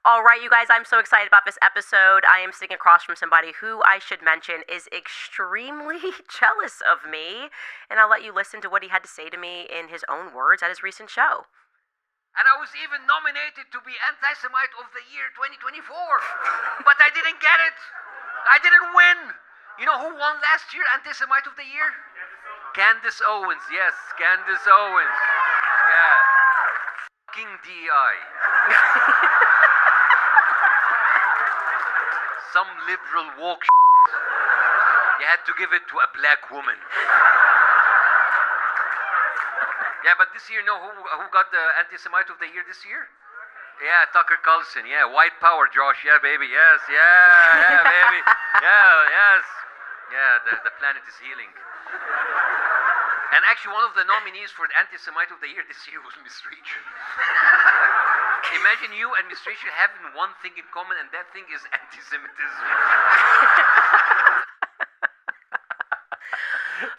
All right, you guys, I'm so excited about this episode. I am sitting across from somebody who I should mention is extremely jealous of me, and I'll let you listen to what he had to say to me in his own words at his recent show. And I was even nominated to be Anti-Semite of the Year 2024. But I didn't get it. I didn't win. You know who won last year Anti-Semite of the Year? Candice Owens. Yes, Candice Owens. Yeah. Fucking DI. Some liberal woke You had to give it to a black woman. Yeah, but this year, who got the Anti-Semite of the Year this year? Yeah, Tucker Carlson. Yeah, white power, Josh. Yeah, baby. Yes, yeah, baby. Yeah, yes. Yeah, the planet is healing. And actually, one of the nominees for the Anti-Semite of the Year this year was Miss Rachel. Imagine you and Miss Rachel having one thing in common, and that thing is anti-Semitism.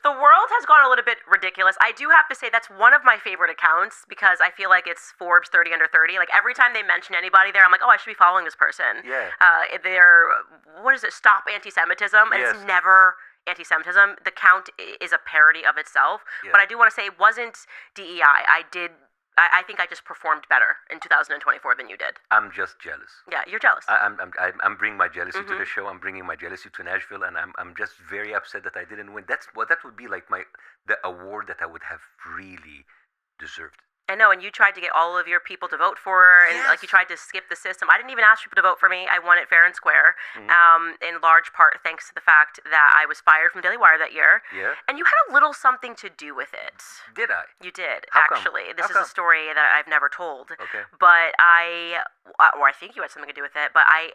The world has gone a little bit ridiculous. I do have to say that's one of my favorite accounts because I feel like it's Forbes 30 under 30. Like every time they mention anybody there, I'm like, oh, I should be following this person. Yeah. What is it? Stop anti-Semitism. And Yes. It's never anti-Semitism. The count is a parody of itself. Yeah. But I do want to say it wasn't DEI. I think I just performed better in 2024 than you did. I'm just jealous. Yeah, you're jealous. I'm bringing my jealousy to Mm-hmm. the show. I'm bringing my jealousy to Nashville, and I'm just very upset that I didn't win. That would be like the award that I would have really deserved. I know, and you tried to get all of your people to vote for her, and like you Yes. tried to skip the system. I didn't even ask people to vote for me. I won it fair and square, in large part thanks to the fact that I was fired from Daily Wire that year. Yeah. And you had a little something to do with it. Did I? You did, How come? actually. This How is a come? story that I've never told. Okay. But I think you had something to do with it, but I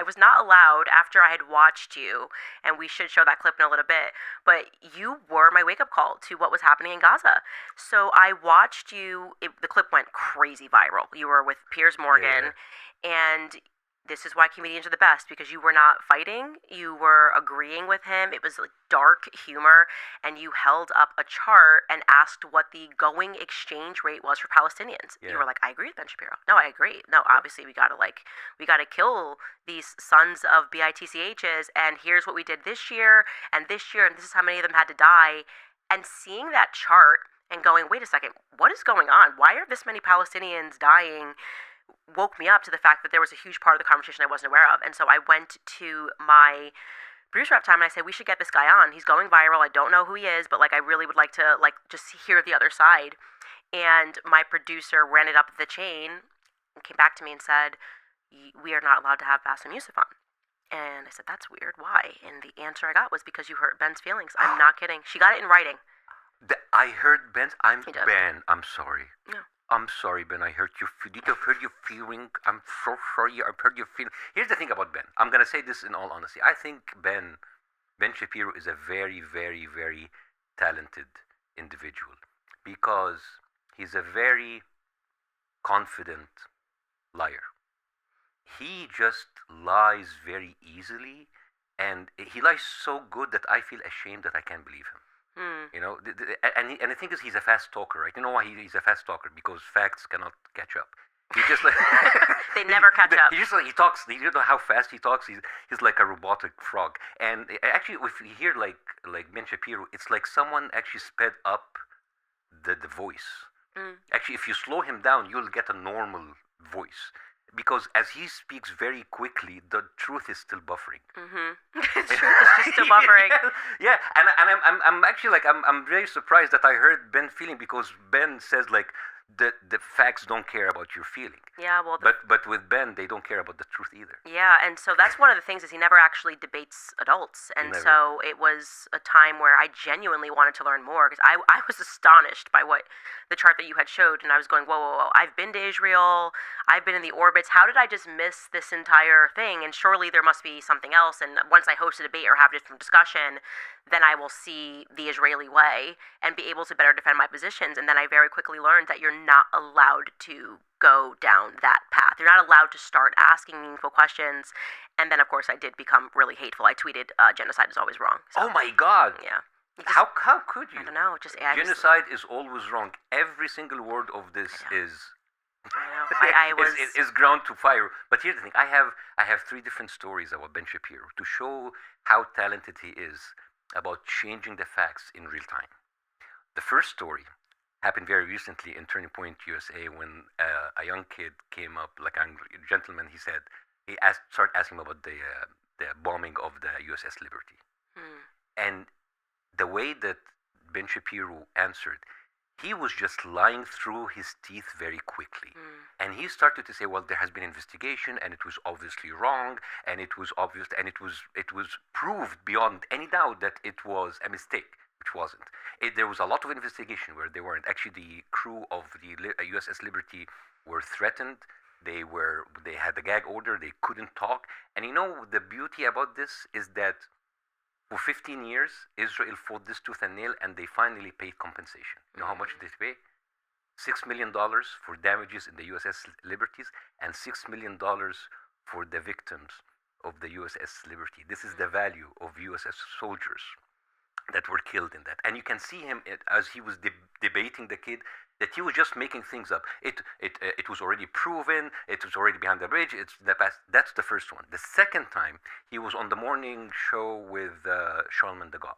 was not allowed after I had watched you, and we should show that clip in a little bit, but you were my wake-up call to what was happening in Gaza. So I watched you, the clip went crazy viral. You were with Piers Morgan, and this is why comedians are the best, because you were not fighting, you were agreeing with him. It was like dark humor, and you held up a chart and asked what the going exchange rate was for Palestinians. Yeah. You were like, I agree with Ben Shapiro. No, I agree. No, obviously we gotta kill these sons of BITCHs, and here's what we did this year, and this is how many of them had to die. And seeing that chart and going, wait a second, what is going on? Why are this many Palestinians dying? Woke me up to the fact that there was a huge part of the conversation I wasn't aware of. And so I went to my producer at the time and I said, we should get this guy on. He's going viral. I don't know who he is, but I really would like to just hear the other side. And my producer ran it up the chain and came back to me and said, we are not allowed to have Bاسm Youssef on. And I said, that's weird. Why? And the answer I got was because you hurt Ben's feelings. I'm not kidding. She got it in writing. I heard Ben's. He did. Ben, I'm sorry. No. I'm sorry, Ben. I hurt you. Did you hurt your feeling? I'm so sorry. I've hurt your feeling. Here's the thing about Ben. I'm gonna say this in all honesty. I think Ben Shapiro is a very, very, very talented individual because he's a very confident liar. He just lies very easily, and he lies so good that I feel ashamed that I can't believe him. You know, and the thing is, he's a fast talker, right? You know why he's a fast talker? Because facts cannot catch up. He just like They never catch up. He just he talks. You know how fast he talks. He's like a robotic frog. And actually, if you hear like Ben Shapiro, it's like someone actually sped up the voice. Actually, if you slow him down, you'll get a normal voice. Because as he speaks very quickly, the truth is still buffering. It's true. It's just still buffering. Yeah, and I'm actually I'm very surprised that I heard Ben feeling, because Ben says the facts don't care about your feeling. Yeah, well, But with Ben, they don't care about the truth either. yeah, and so that's one of the things is he never actually debates adults, and Never. so it was a time where I genuinely wanted to learn more because I was astonished by what the chart that you had showed, and I was going, whoa, I've been to Israel, I've been in the orbits, how did I just miss this entire thing? And surely there must be something else, and once I host a debate or have a different discussion, then I will see the Israeli way and be able to better defend my positions. And then I very quickly learned that you're not allowed to go down that path. You're not allowed to start asking meaningful questions. And then, of course, I did become really hateful. I tweeted, genocide is always wrong. So, Oh my God! yeah. You just- How could you? I don't know. Just I just- Genocide is always wrong. Every single word of this is I know. I was. Is ground to fire. But here's the thing: I have three different stories about Ben Shapiro to show how talented he is about changing the facts in real time. The first story happened very recently in Turning Point, USA, when a young kid came up, like a gentleman. Started asking about the bombing of the USS Liberty, and the way that Ben Shapiro answered, he was just lying through his teeth very quickly. And he started to say, well, there has been investigation and it was obviously wrong, and it was obvious, and it was proved beyond any doubt that it was a mistake, which wasn't. There was a lot of investigation where they weren't. Actually, the crew of the USS Liberty were threatened. They had a gag order. They couldn't talk. And the beauty about this is that for 15 years, Israel fought this tooth and nail, and they finally paid compensation. You know how much did they pay? $6 million for damages in the USS Liberties, and $6 million for the victims of the USS Liberty. This is the value of USS soldiers that were killed in that. And you can see him as he was debating the kid, that he was just making things up. It was already proven. It was already behind the bridge. It's the past. That's the first one. The second time, he was on the morning show with Charlemagne the God,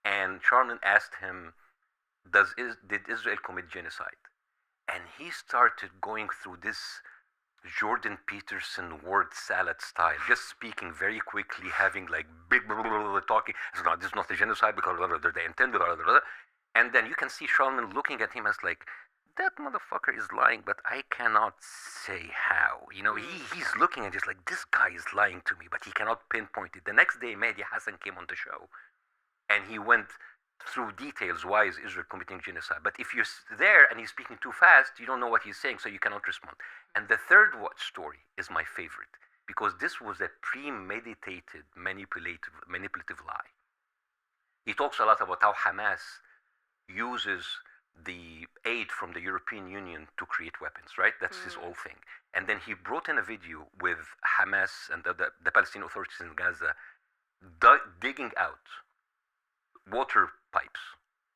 and Charlemagne asked him, "Did Israel commit genocide?" And he started going through this Jordan Peterson word salad style, just speaking very quickly, having like big talking. This is not a genocide because they intend. And then you can see Charlemagne looking at him as like, that motherfucker is lying, but I cannot say how. He's looking at just like, this guy is lying to me, but he cannot pinpoint it. The next day, Mehdi Hassan came on the show, and he went through details why is Israel committing genocide. But if you're there and he's speaking too fast, you don't know what he's saying, so you cannot respond. And the third story is my favorite, because this was a premeditated, manipulative lie. He talks a lot about how Hamas uses the aid from the European Union to create weapons, right? That's his whole thing. And then he brought in a video with Hamas and the Palestinian authorities in Gaza digging out water pipes,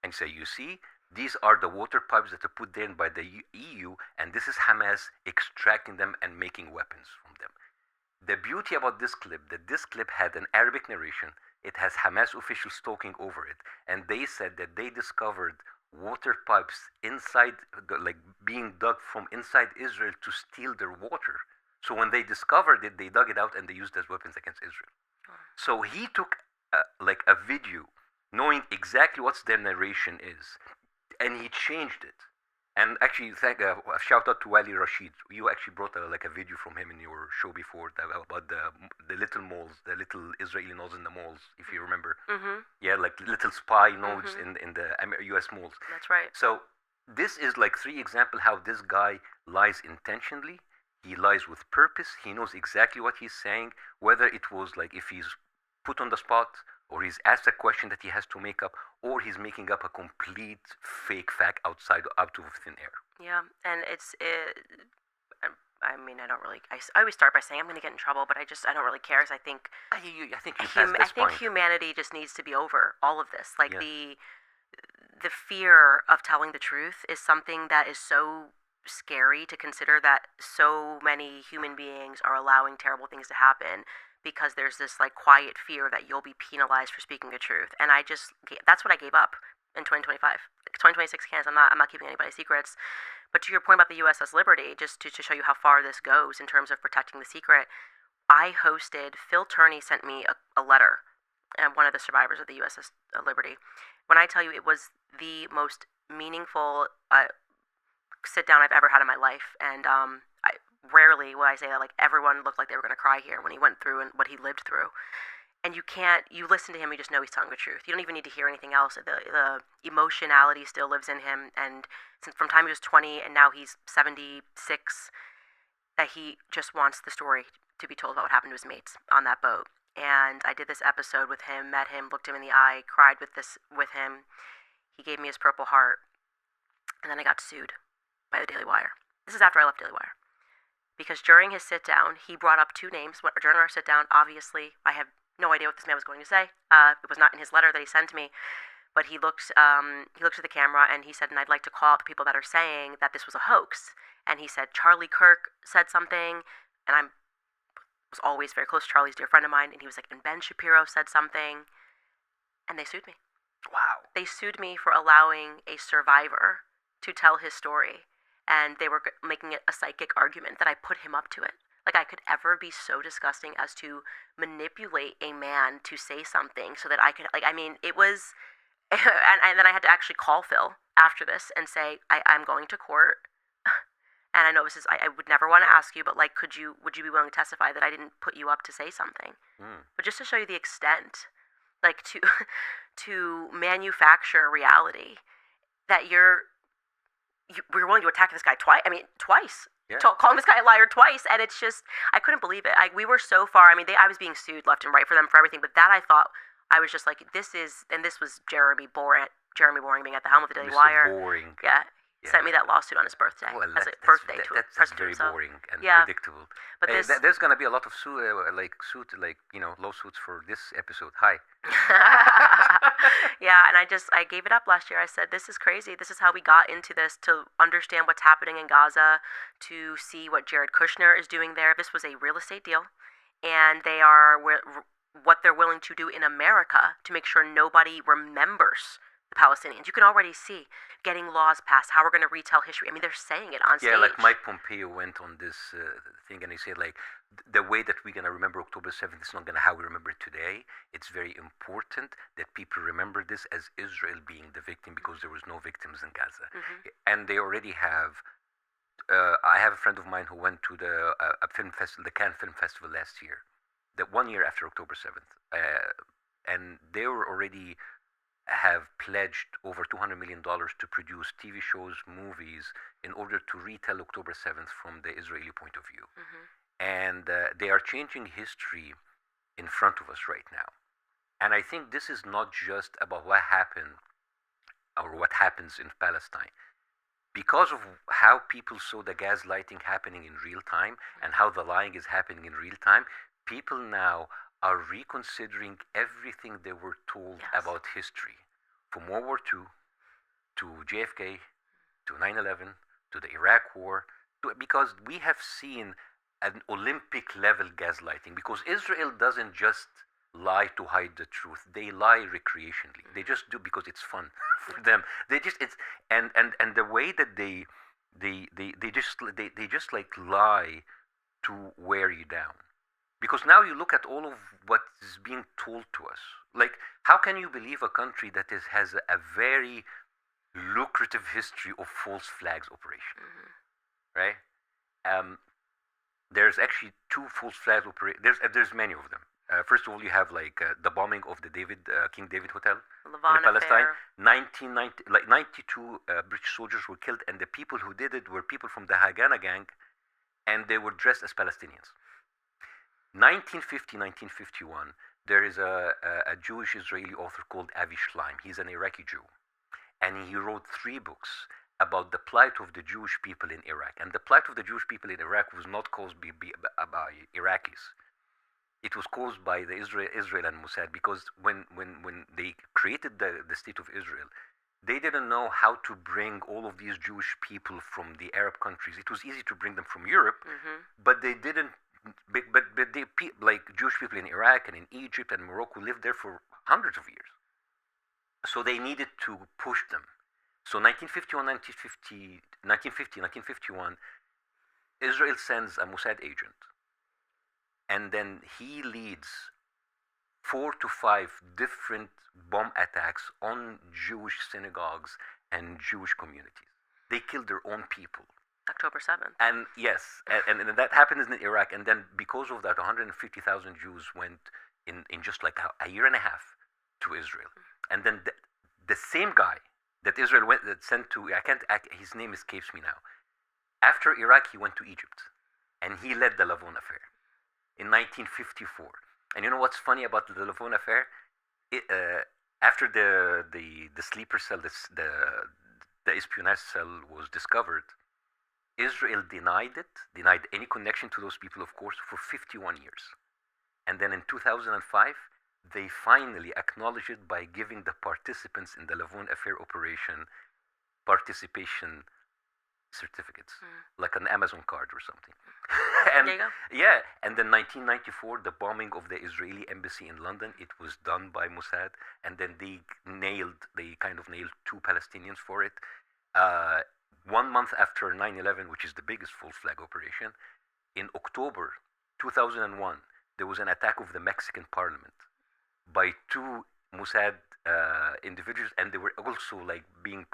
and say, you see, these are the water pipes that are put in by the EU, and this is Hamas extracting them and making weapons from them. The beauty about this clip, that this clip had an Arabic narration. It has Hamas officials talking over it, and they said that they discovered water pipes inside, like being dug from inside Israel to steal their water. So when they discovered it, they dug it out and they used it as weapons against Israel. So he took like a video, knowing exactly what their narration is, and he changed it. And actually, a shout out to Wali Rashid. You actually brought a video from him in your show before about the little malls, the little Israeli nodes in the malls, if you remember. Yeah, like little spy nodes in the U.S. malls. That's right. So this is like three examples how this guy lies intentionally. He lies with purpose. He knows exactly what he's saying, whether it was like if he's put on the spot, or he's asked a question that he has to make up, or he's making up a complete fake fact out of thin air. Yeah, and I mean, I don't really. I always start by saying I'm going to get in trouble, but I don't really care. Because I think humanity just needs to be over all of this. Like the fear of telling the truth is something that is so scary to consider, that so many human beings are allowing terrible things to happen, because there's this like quiet fear that you'll be penalized for speaking the truth. And that's what I gave up in 2025. 2026 cans, I'm not keeping anybody's secrets. But to your point about the USS Liberty, just to show you how far this goes in terms of protecting the secret, Phil Turney sent me a letter, and one of the survivors of the USS Liberty. When I tell you, it was the most meaningful sit down I've ever had in my life. And rarely will I say that like everyone looked like they were going to cry here when he went through and what he lived through. And you listen to him, you just know he's telling the truth. You don't even need to hear anything else. The emotionality still lives in him. And since from time he was 20 and now he's 76, that he just wants the story to be told about what happened to his mates on that boat. And I did this episode with him, met him, looked him in the eye, cried with him. He gave me his Purple Heart. And then I got sued by the Daily Wire. This is after I left Daily Wire. Because during his sit-down, he brought up two names. During our sit-down, obviously, I have no idea what this man was going to say. It was not in his letter that he sent me. But he looked at the camera and he said, and I'd like to call out the people that are saying that this was a hoax. and he said Charlie Kirk said something, and I was always very close to Charlie's dear friend of mine, and he was like, and Ben Shapiro said something, and they sued me. Wow. They sued me for allowing a survivor to tell his story, and they were making it a psychic argument that I put him up to it. Like I could ever be so disgusting as to manipulate a man to say something so that I could, like, I mean, it was, and then I had to actually call Phil after this and say, I'm going to court. And I know this is, I would never want to ask you, but like, would you be willing to testify that I didn't put you up to say something? But just to show you the extent, like to manufacture reality that we're willing to attack this guy twice. I mean, twice. Yeah. Calling this guy a liar twice, and it's just, I couldn't believe it. We were so far. I mean, I was being sued left and right for them for everything, but that I thought, I was just like, this was Jeremy Boring being at the helm of the Daily Mr. Wire. Boring. Yeah. Sent me that lawsuit on his birthday as a birthday to a present to very himself. boring and Yeah. predictable. But there's gonna be a lot of lawsuits for this episode. Hi. Yeah, and I gave it up last year. I said, this is crazy. This is how we got into this, to understand what's happening in Gaza, to see what Jared Kushner is doing there. This was a real estate deal, and they are what they're willing to do in America to make sure nobody remembers the Palestinians. You can already see getting laws passed, how we're going to retell history. I mean, they're saying it on stage. Yeah, like Mike Pompeo went on this thing and he said, like, the way that we're going to remember October 7th is not going to how we remember it today. It's very important that people remember this as Israel being the victim, because there was no victims in Gaza. And they already have, I have a friend of mine who went to the film festival, the Cannes Film Festival last year, that 1 year after October 7th. And they were already have pledged over $200 million to produce TV shows, movies, in order to retell October 7th from the Israeli point of view. And they are changing history in front of us right now. And I think this is not just about what happened or what happens in Palestine. Because of how people saw the gaslighting happening in real time and how the lying is happening in real time, people now are reconsidering everything they were told about history, from World War II to JFK to 9/11 to the Iraq War, because we have seen an Olympic level gaslighting, because Israel doesn't just lie to hide the truth. They lie recreationally. They just do because it's fun for them. They just, it's, and the way that they just like lie to wear you down. Because now you look at all of what is being told to us. Like, how can you believe a country that has a very lucrative history of false flags operation, right? There's actually two false flags operation. There's many of them. First of all, you have like the bombing of the King David Hotel in Palestine. 92 British soldiers were killed, and the people who did it were people from the Haganah gang, and they were dressed as Palestinians. 1950, 1951, there is a Jewish Israeli author called Avi Shlaim. He's an Iraqi Jew. And he wrote 3 books about the plight of the Jewish people in Iraq. And the plight of the Jewish people in Iraq was not caused by Iraqis. It was caused by the Israel and Mossad, because when they created the state of Israel, they didn't know how to bring all of these Jewish people from the Arab countries. It was easy to bring them from Europe, but they didn't. But like Jewish people in Iraq and in Egypt and Morocco lived there for hundreds of years. So they needed to push them. So 1950, 1951, Israel sends a Mossad agent, and then he leads 4 to 5 different bomb attacks on Jewish synagogues and Jewish communities. They killed their own people. October 7th. And yes, and that happened in Iraq, and then because of that, 150,000 Jews went in just like a year and a half to Israel. And then the same guy that Israel sent to, his name escapes me now. After Iraq, he went to Egypt, and he led the Lavon affair in 1954. And you know what's funny about the Lavon affair? After the sleeper cell, the espionage cell was discovered, Israel denied any connection to those people, of course, for 51 years. And then in 2005, they finally acknowledged it by giving the participants in the Lavon affair operation participation certificates, like an Amazon card or something. And There you go. yeah, and then 1994, the bombing of the Israeli embassy in London, it was done by Mossad, and then they kind of nailed 2 Palestinians for it. 1 month after 9/11, which is the biggest false flag operation, in October 2001, there was an attack of the Mexican parliament by 2 Mossad individuals, and they were also like being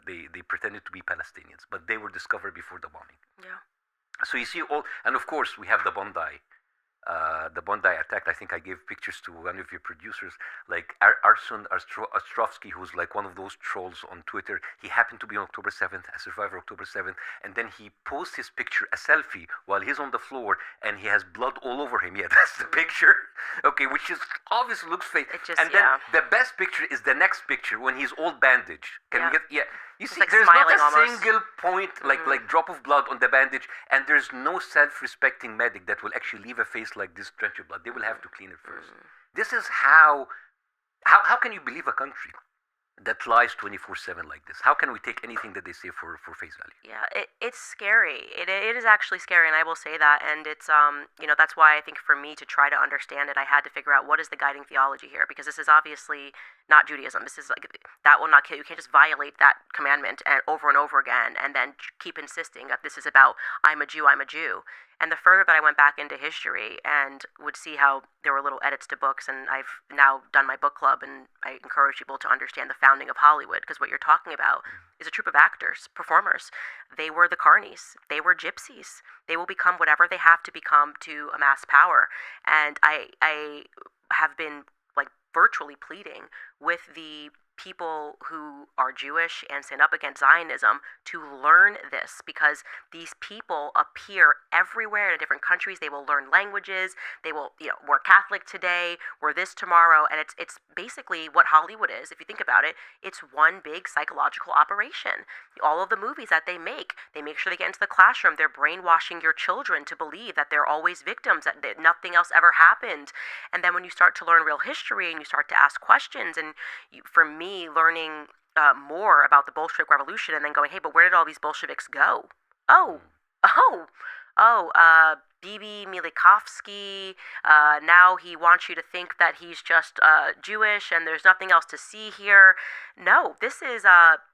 they pretended to be Palestinians, but they were discovered before the bombing. Yeah. So you see all, and of course we have the Bondi. The Bondi attack. I think I gave pictures to one of your producers, like Arsun Ostrovsky, who's like one of those trolls on Twitter. He happened to be on October 7th, a survivor October 7th, and then he posts his picture, a selfie, while he's on the floor, and he has blood all over him. Yeah, that's the picture. Okay, which is obviously looks fake. And then the best picture is the next picture when he's all bandaged. Can we get You see, like there's not a almost. single point, like drop of blood on the bandage, and there's no self-respecting medic that will actually leave a face like this drenched with blood. They will have to clean it first. This is how can you believe a country that lies 24/7 like this? How can we take anything that they say for face value? Yeah, it's scary. It is actually scary, and I will say that. And it's that's why I think for me to try to understand it, I had to figure out what is the guiding theology here, because this is obviously not Judaism. This is like, that will not kill you. You can't just violate that commandment and over again, and then keep insisting that this is about I'm a Jew, I'm a Jew. And the further that I went back into history and would see how there were little edits to books, and I've now done my book club, and I encourage people to understand the founding of Hollywood, because what you're talking about is a troupe of actors, performers. They were the carnies. They were gypsies. They will become whatever they have to become to amass power. And I have been like virtually pleading with the people who are Jewish and stand up against Zionism to learn this, because these people appear everywhere in different countries. They will learn languages. They will, we're Catholic today, we're this tomorrow, and it's basically what Hollywood is. If you think about it, it's one big psychological operation. All of the movies that they make sure they get into the classroom. They're brainwashing your children to believe that they're always victims, that nothing else ever happened. And then when you start to learn real history and you start to ask questions, and for me, learning more about the Bolshevik Revolution, and then going, hey, but where did all these Bolsheviks go? Bibi Milikovsky, now he wants you to think that he's just Jewish and there's nothing else to see here. No, this is,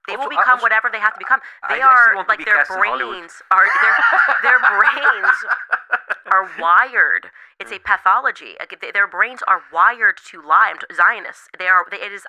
they will become whatever they have to become. They are, like, their brains are wired. It's a pathology. Their brains are wired to lie. Zionists.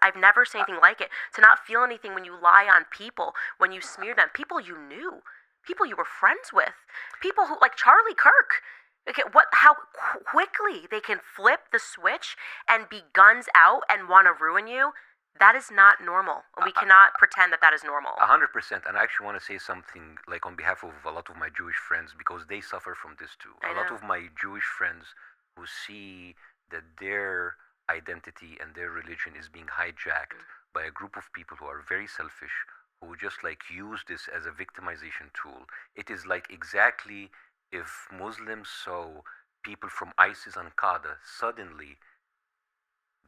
I've never seen anything like it. To not feel anything when you lie on people, when you smear them, people you knew, people you were friends with, people who, like Charlie Kirk. Okay, how quickly they can flip the switch and be guns out and want to ruin you. That is not normal. We cannot pretend that is normal. 100%. And I actually want to say something, like, on behalf of a lot of my Jewish friends, because they suffer from this too. A lot of my Jewish friends who see that their identity and their religion is being hijacked by a group of people who are very selfish, who just like use this as a victimization tool. It is like exactly if Muslims saw people from ISIS and Qaeda suddenly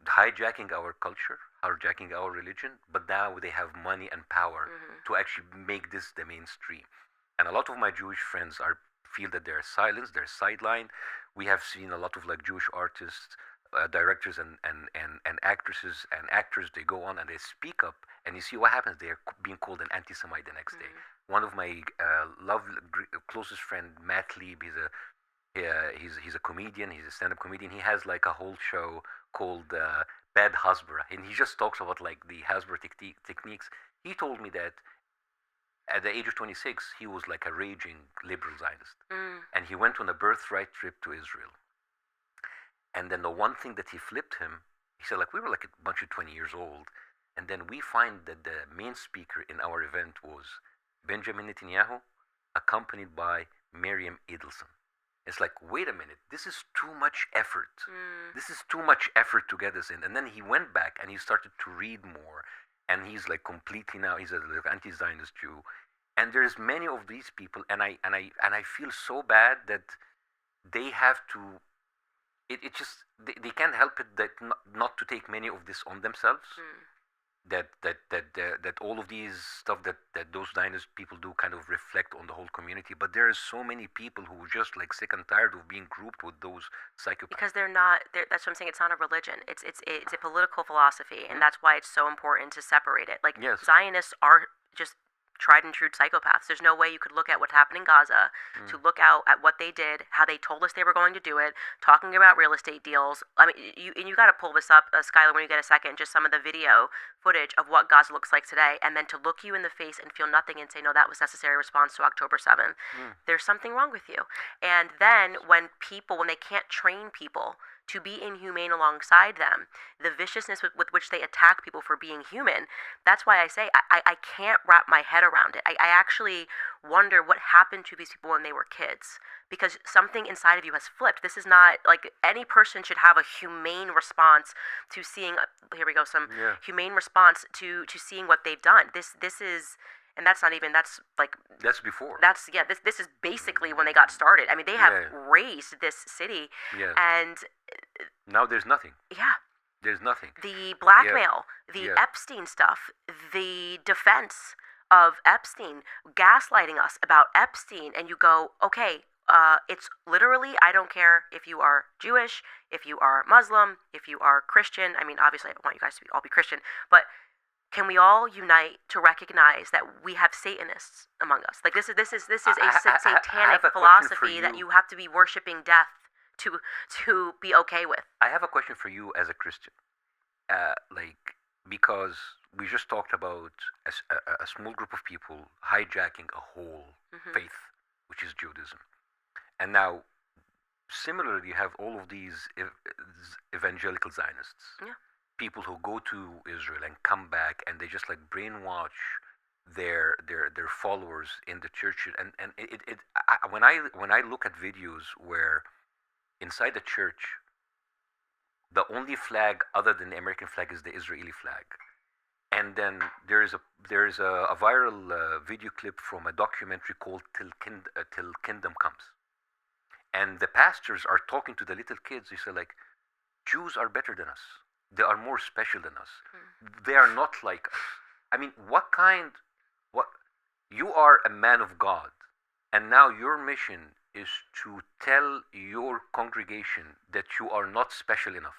hijacking our culture, hijacking our religion, but now they have money and power to actually make this the mainstream. And a lot of my Jewish friends feel that they're silenced, they're sidelined. We have seen a lot of like Jewish artists, directors and actresses and actors, they go on and they speak up, and you see what happens. They're being called an anti-Semite the next day. One of my closest friend, Matt Lieb, he's a comedian, he's a stand-up comedian. He has like a whole show called Bad Hasbara, and he just talks about like the Hasbara techniques. He told me that at the age of 26, he was like a raging liberal Zionist, and he went on a birthright trip to Israel. And then the one thing that he flipped him, he said, like, we were like a bunch of 20 years old, and then we find that the main speaker in our event was Benjamin Netanyahu, accompanied by Miriam Edelson. It's like, wait a minute, this is too much effort. This is too much effort to get us in. And then he went back and he started to read more, and he's like completely now, he's an anti-Zionist Jew. And there's many of these people, and I feel so bad that they have to. It just they can't help it that not to take many of this on themselves. that all of these stuff that those Zionist people do kind of reflect on the whole community, but there are so many people who are just like sick and tired of being grouped with those psychopaths. Because they're not. That's what I'm saying. It's not a religion. It's a political philosophy, and that's why it's so important to separate it. Like Yes. Zionists are just tried and true psychopaths. There's no way you could look at what happened in Gaza, to look out at what they did, how they told us they were going to do it, talking about real estate deals. I mean, you got to pull this up, Skylar, when you get a second, just some of the video footage of what Gaza looks like today, and then to look you in the face and feel nothing and say, no, that was necessary response to October 7th. There's something wrong with you. And then when they can't train people to be inhumane alongside them, the viciousness with which they attack people for being human, that's why I say I can't wrap my head around it. I actually wonder what happened to these people when they were kids, because something inside of you has flipped. This is not, like, any person should have a humane response to seeing, here we go, some humane response to seeing what they've done. This is, and that's not even, that's like, That's before. this is basically when they got started. I mean, they have raised this city, and now there's nothing. There's nothing. The blackmail, the Epstein stuff, the defense of Epstein, gaslighting us about Epstein, and you go, okay, it's literally, I don't care if you are Jewish, if you are Muslim, if you are Christian. I mean, obviously, I want you guys to all be Christian, but can we all unite to recognize that we have Satanists among us? Like, this is a satanic philosophy that you have to be worshiping death to be okay with. I have a question for you as a Christian, because we just talked about a small group of people hijacking a whole faith, which is Judaism, and now similarly you have all of these evangelical Zionists, people who go to Israel and come back, and they just like brainwash their followers in the church, and when I look at videos where inside the church, the only flag other than the American flag is the Israeli flag. And then there is a viral video clip from a documentary called Till Kingdom Comes. And the pastors are talking to the little kids. They say, like, Jews are better than us. They are more special than us. They are not like us. I mean, you are a man of God, and now your mission is to tell your congregation that you are not special enough,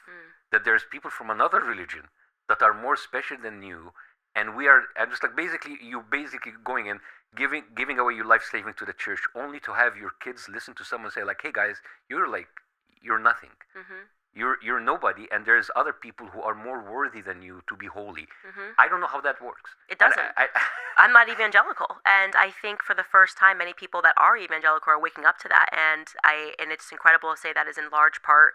that there's people from another religion that are more special than you, and just like you basically going in, giving away your life slaving to the church, only to have your kids listen to someone say, like, hey guys, you're nothing. You're nobody, and there's other people who are more worthy than you to be holy. I don't know how that works. It doesn't. I'm not evangelical, and I think for the first time, many people that are evangelical are waking up to that, and it's incredible to say that is in large part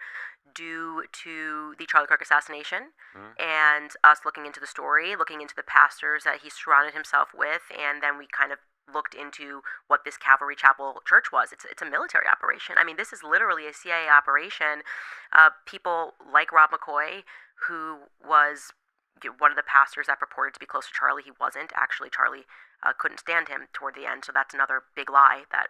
due to the Charlie Kirk assassination, and us looking into the story, looking into the pastors that he surrounded himself with, and then we kind of looked into what this Calvary Chapel Church was. It's a military operation. I mean, this is literally a CIA operation. People like Rob McCoy, who was one of the pastors that purported to be close to Charlie. He wasn't. Actually, Charlie couldn't stand him toward the end, so that's another big lie that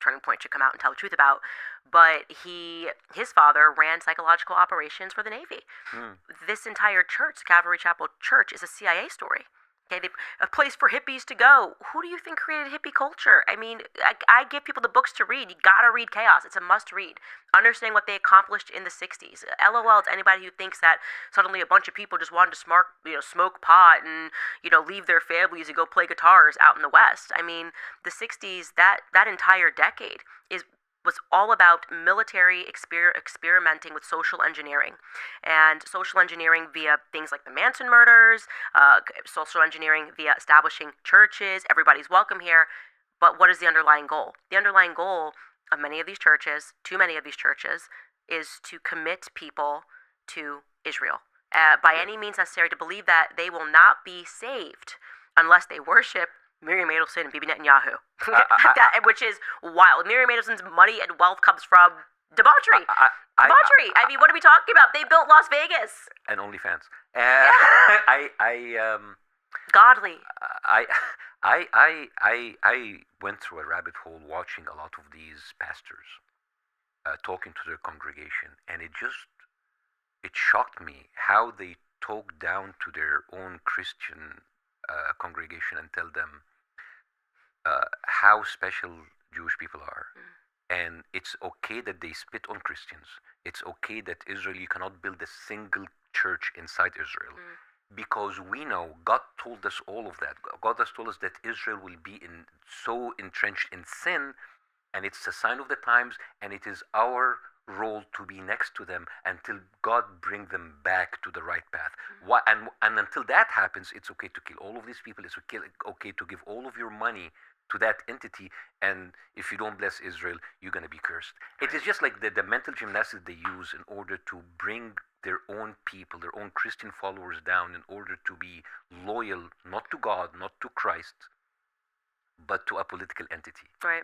Turning Point should come out and tell the truth about. But his father ran psychological operations for the Navy. This entire church, the Calvary Chapel Church, is a CIA story. Okay, a place for hippies to go. Who do you think created hippie culture? I mean, I give people the books to read. You gotta read Chaos. It's a must read. Understanding what they accomplished in the 60s. LOL to anybody who thinks that suddenly a bunch of people just wanted to smoke pot and, leave their families and go play guitars out in the West. I mean, the 60s, that entire decade was all about military experimenting with social engineering. And social engineering via things like the Manson murders, social engineering via establishing churches, everybody's welcome here. But what is the underlying goal? The underlying goal of many of these churches, too many of these churches, is to commit people to Israel by any means necessary, to believe that they will not be saved unless they worship Miriam Adelson and Bibi Netanyahu, which is wild. Miriam Adelson's money and wealth comes from debauchery. Debauchery. I mean, what are we talking about? They built Las Vegas. And OnlyFans. Godly. I went through a rabbit hole watching a lot of these pastors talking to their congregation, and it shocked me how they talk down to their own Christian congregation and tell them how special Jewish people are. And it's okay that they spit on Christians. It's okay that Israel, you cannot build a single church inside Israel. Because we know God told us all of that. God has told us that Israel will be so entrenched in sin, and it's a sign of the times, and it is our role to be next to them until God bring them back to the right path. And until that happens, it's okay to kill all of these people. It's okay to give all of your money to that entity, and if you don't bless Israel, you're going to be cursed. It is just like the mental gymnastics they use in order to bring their own people, their own Christian followers down in order to be loyal, not to God, not to Christ, but to a political entity. Right.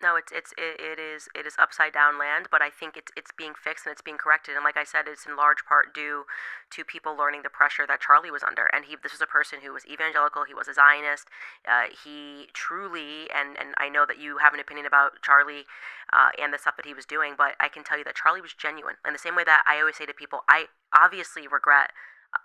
No, it is upside down land, but I think it's being fixed and it's being corrected. And like I said, it's in large part due to people learning the pressure that Charlie was under. And this was a person who was evangelical. He was a Zionist. He truly, and I know that you have an opinion about Charlie and the stuff that he was doing, but I can tell you that Charlie was genuine. In the same way that I always say to people, I obviously regret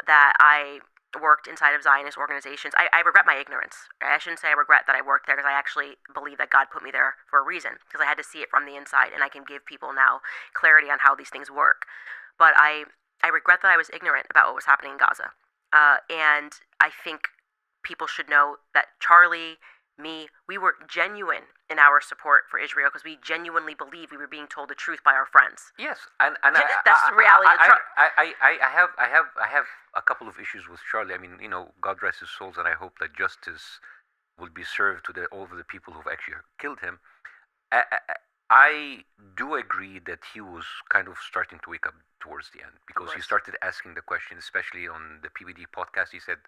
that I worked inside of Zionist organizations. I regret my ignorance. I shouldn't say I regret that I worked there, because I actually believe that God put me there for a reason, because I had to see it from the inside, and I can give people now clarity on how these things work. But I regret that I was ignorant about what was happening in Gaza. And I think people should know that Charlie, me, we were genuine in our support for Israel because we genuinely believed we were being told the truth by our friends. Yes, and that's the reality. I have a couple of issues with Charlie. I mean, God rest his souls, and I hope that justice will be served to all of the people who've actually killed him. I do agree that he was kind of starting to wake up towards the end, because he started asking the question, especially on the PBD podcast. He said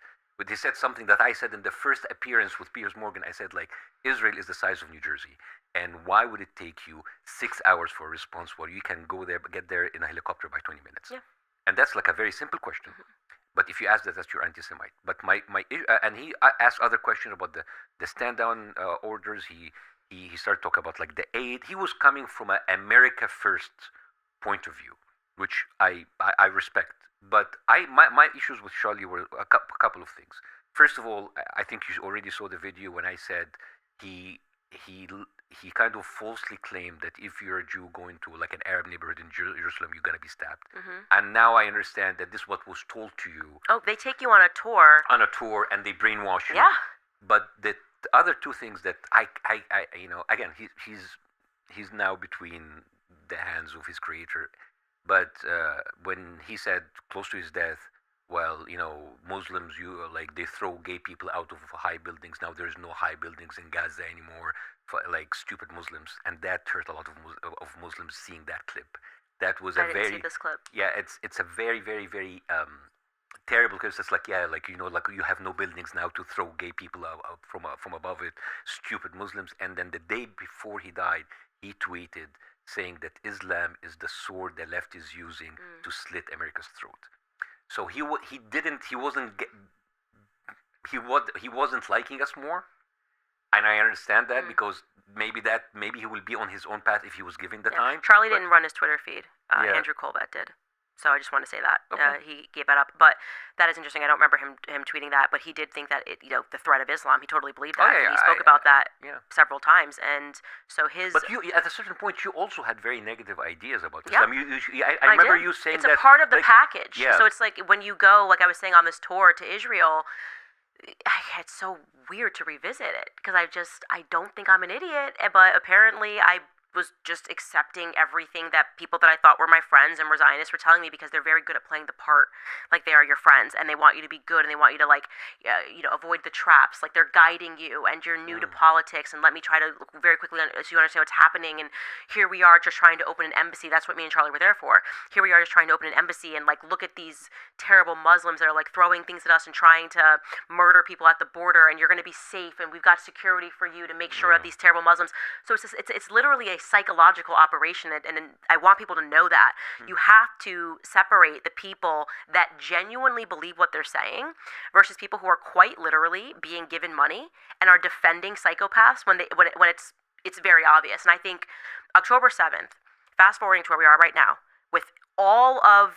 something that I said in the first appearance with Piers Morgan. I said, like, Israel is the size of New Jersey, and why would it take you 6 hours for a response where you can get there in a helicopter by 20 minutes? Yeah. And that's like a very simple question. But if you ask that, that's your anti-Semite. But and he asked other questions about the stand-down orders. He started talking about like the aid. He was coming from an America first point of view, which I respect. But my issues with Charlie were a couple of things. First of all, I think you already saw the video when I said he kind of falsely claimed that if you're a Jew going to like an Arab neighborhood in Jerusalem, you're going to be stabbed. And now I understand that this is what was told to you. Oh, they take you on a tour. And they brainwash you. Yeah. But the other two things that I again, he's now between the hands of his creator. But when he said close to his death, well, Muslims, they throw gay people out of high buildings. Now there's no high buildings in Gaza anymore for like stupid Muslims, and that hurt a lot of Muslims seeing that clip. That was I didn't see this clip. Yeah, it's a very, very, very terrible, because it's like, yeah, like, like you have no buildings now to throw gay people out from above it, stupid Muslims. And then the day before he died, he tweeted saying that Islam is the sword the left is using to slit America's throat. So he wasn't liking us more, and I understand that, because maybe he will be on his own path if he was given the time. Charlie didn't run his Twitter feed. Andrew Colbert did. So I just want to say that. Okay. He gave that up. But that is interesting. I don't remember him tweeting that, but he did think that the threat of Islam, he totally believed that. And he spoke about that several times. And so his... But you, at a certain point, you also had very negative ideas about Islam. I remember you saying that... It's a part of the package. Yeah. So it's like when you go, like I was saying, on this tour to Israel, it's so weird to revisit it, because I don't think I'm an idiot, but apparently I was just accepting everything that people that I thought were my friends and were Zionists were telling me, because they're very good at playing the part like they are your friends, and they want you to be good, and they want you to avoid the traps, like they're guiding you, and you're new to politics, and let me try to look very quickly so you understand what's happening. And here we are just trying to open an embassy. That's what me and Charlie were there for. Here we are just trying to open an embassy, and like look at these terrible Muslims that are like throwing things at us and trying to murder people at the border, and you're going to be safe, and we've got security for you to make sure that these terrible Muslims. So it's literally a psychological operation, and I want people to know that you have to separate the people that genuinely believe what they're saying versus people who are quite literally being given money and are defending psychopaths when it's very obvious. And I think October 7th, fast forwarding to where we are right now, with all of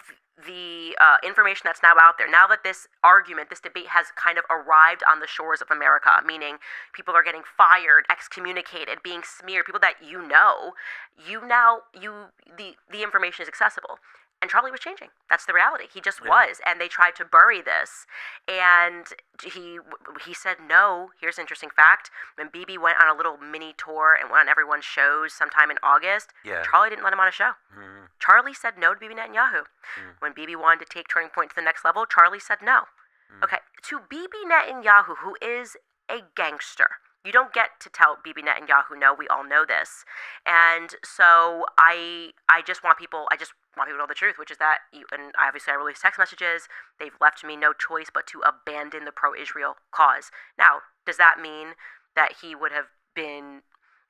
the information that's now out there, now that this argument, this debate has kind of arrived on the shores of America, meaning people are getting fired, excommunicated, being smeared, people that the information is accessible. And Charlie was changing. That's the reality. He just was. And they tried to bury this. And he said no. Here's an interesting fact. When BB went on a little mini tour and went on everyone's shows sometime in August, Charlie didn't let him on a show. Charlie said no to BB Netanyahu. When BB wanted to take Turning Point to the next level, Charlie said no. Okay, to BB Netanyahu, who is a gangster, you don't get to tell BB Netanyahu no. We all know this. And so I just want people to know the truth, which is that, and obviously I released text messages, they've left me no choice but to abandon the pro-Israel cause. Now, does that mean that he would have been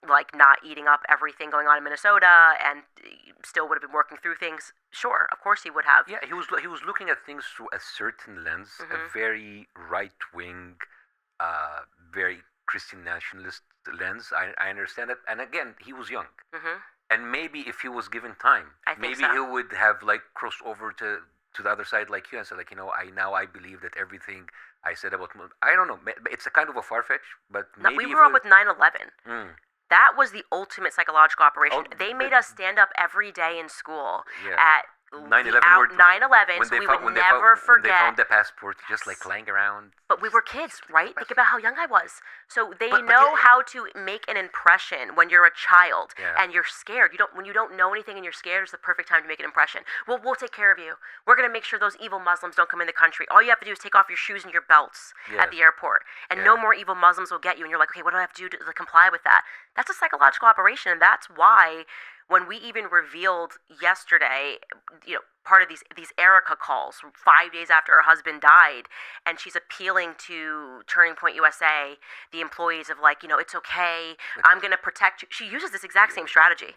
like not eating up everything going on in Minnesota and still would have been working through things? Sure, of course he would have. Yeah, he was looking at things through a certain lens, a very right-wing, very Christian nationalist lens. I understand it. And again, he was young. And maybe if he was given time, maybe he would have like crossed over to the other side like you and said, like, I believe that everything I said about, I don't know, it's a kind of a far-fetch, but maybe we grew up with 9/11. That was the ultimate psychological operation. They made us stand up every day in school at 9/11, so we would never forget. When they found the passport just like lying around. But we were kids, right? Think about how young I was. So they know how to make an impression when you're a child and you're scared. When you don't know anything and you're scared, it's the perfect time to make an impression. Well, we'll take care of you. We're going to make sure those evil Muslims don't come in the country. All you have to do is take off your shoes and your belts at the airport, and no more evil Muslims will get you. And you're like, okay, what do I have to do to comply with that? That's a psychological operation, and that's why when we even revealed yesterday, part of these Erica calls 5 days after her husband died, and she's appealing to Turning Point USA, the employees of like, it's okay, I'm going to protect you. She uses this exact same strategy.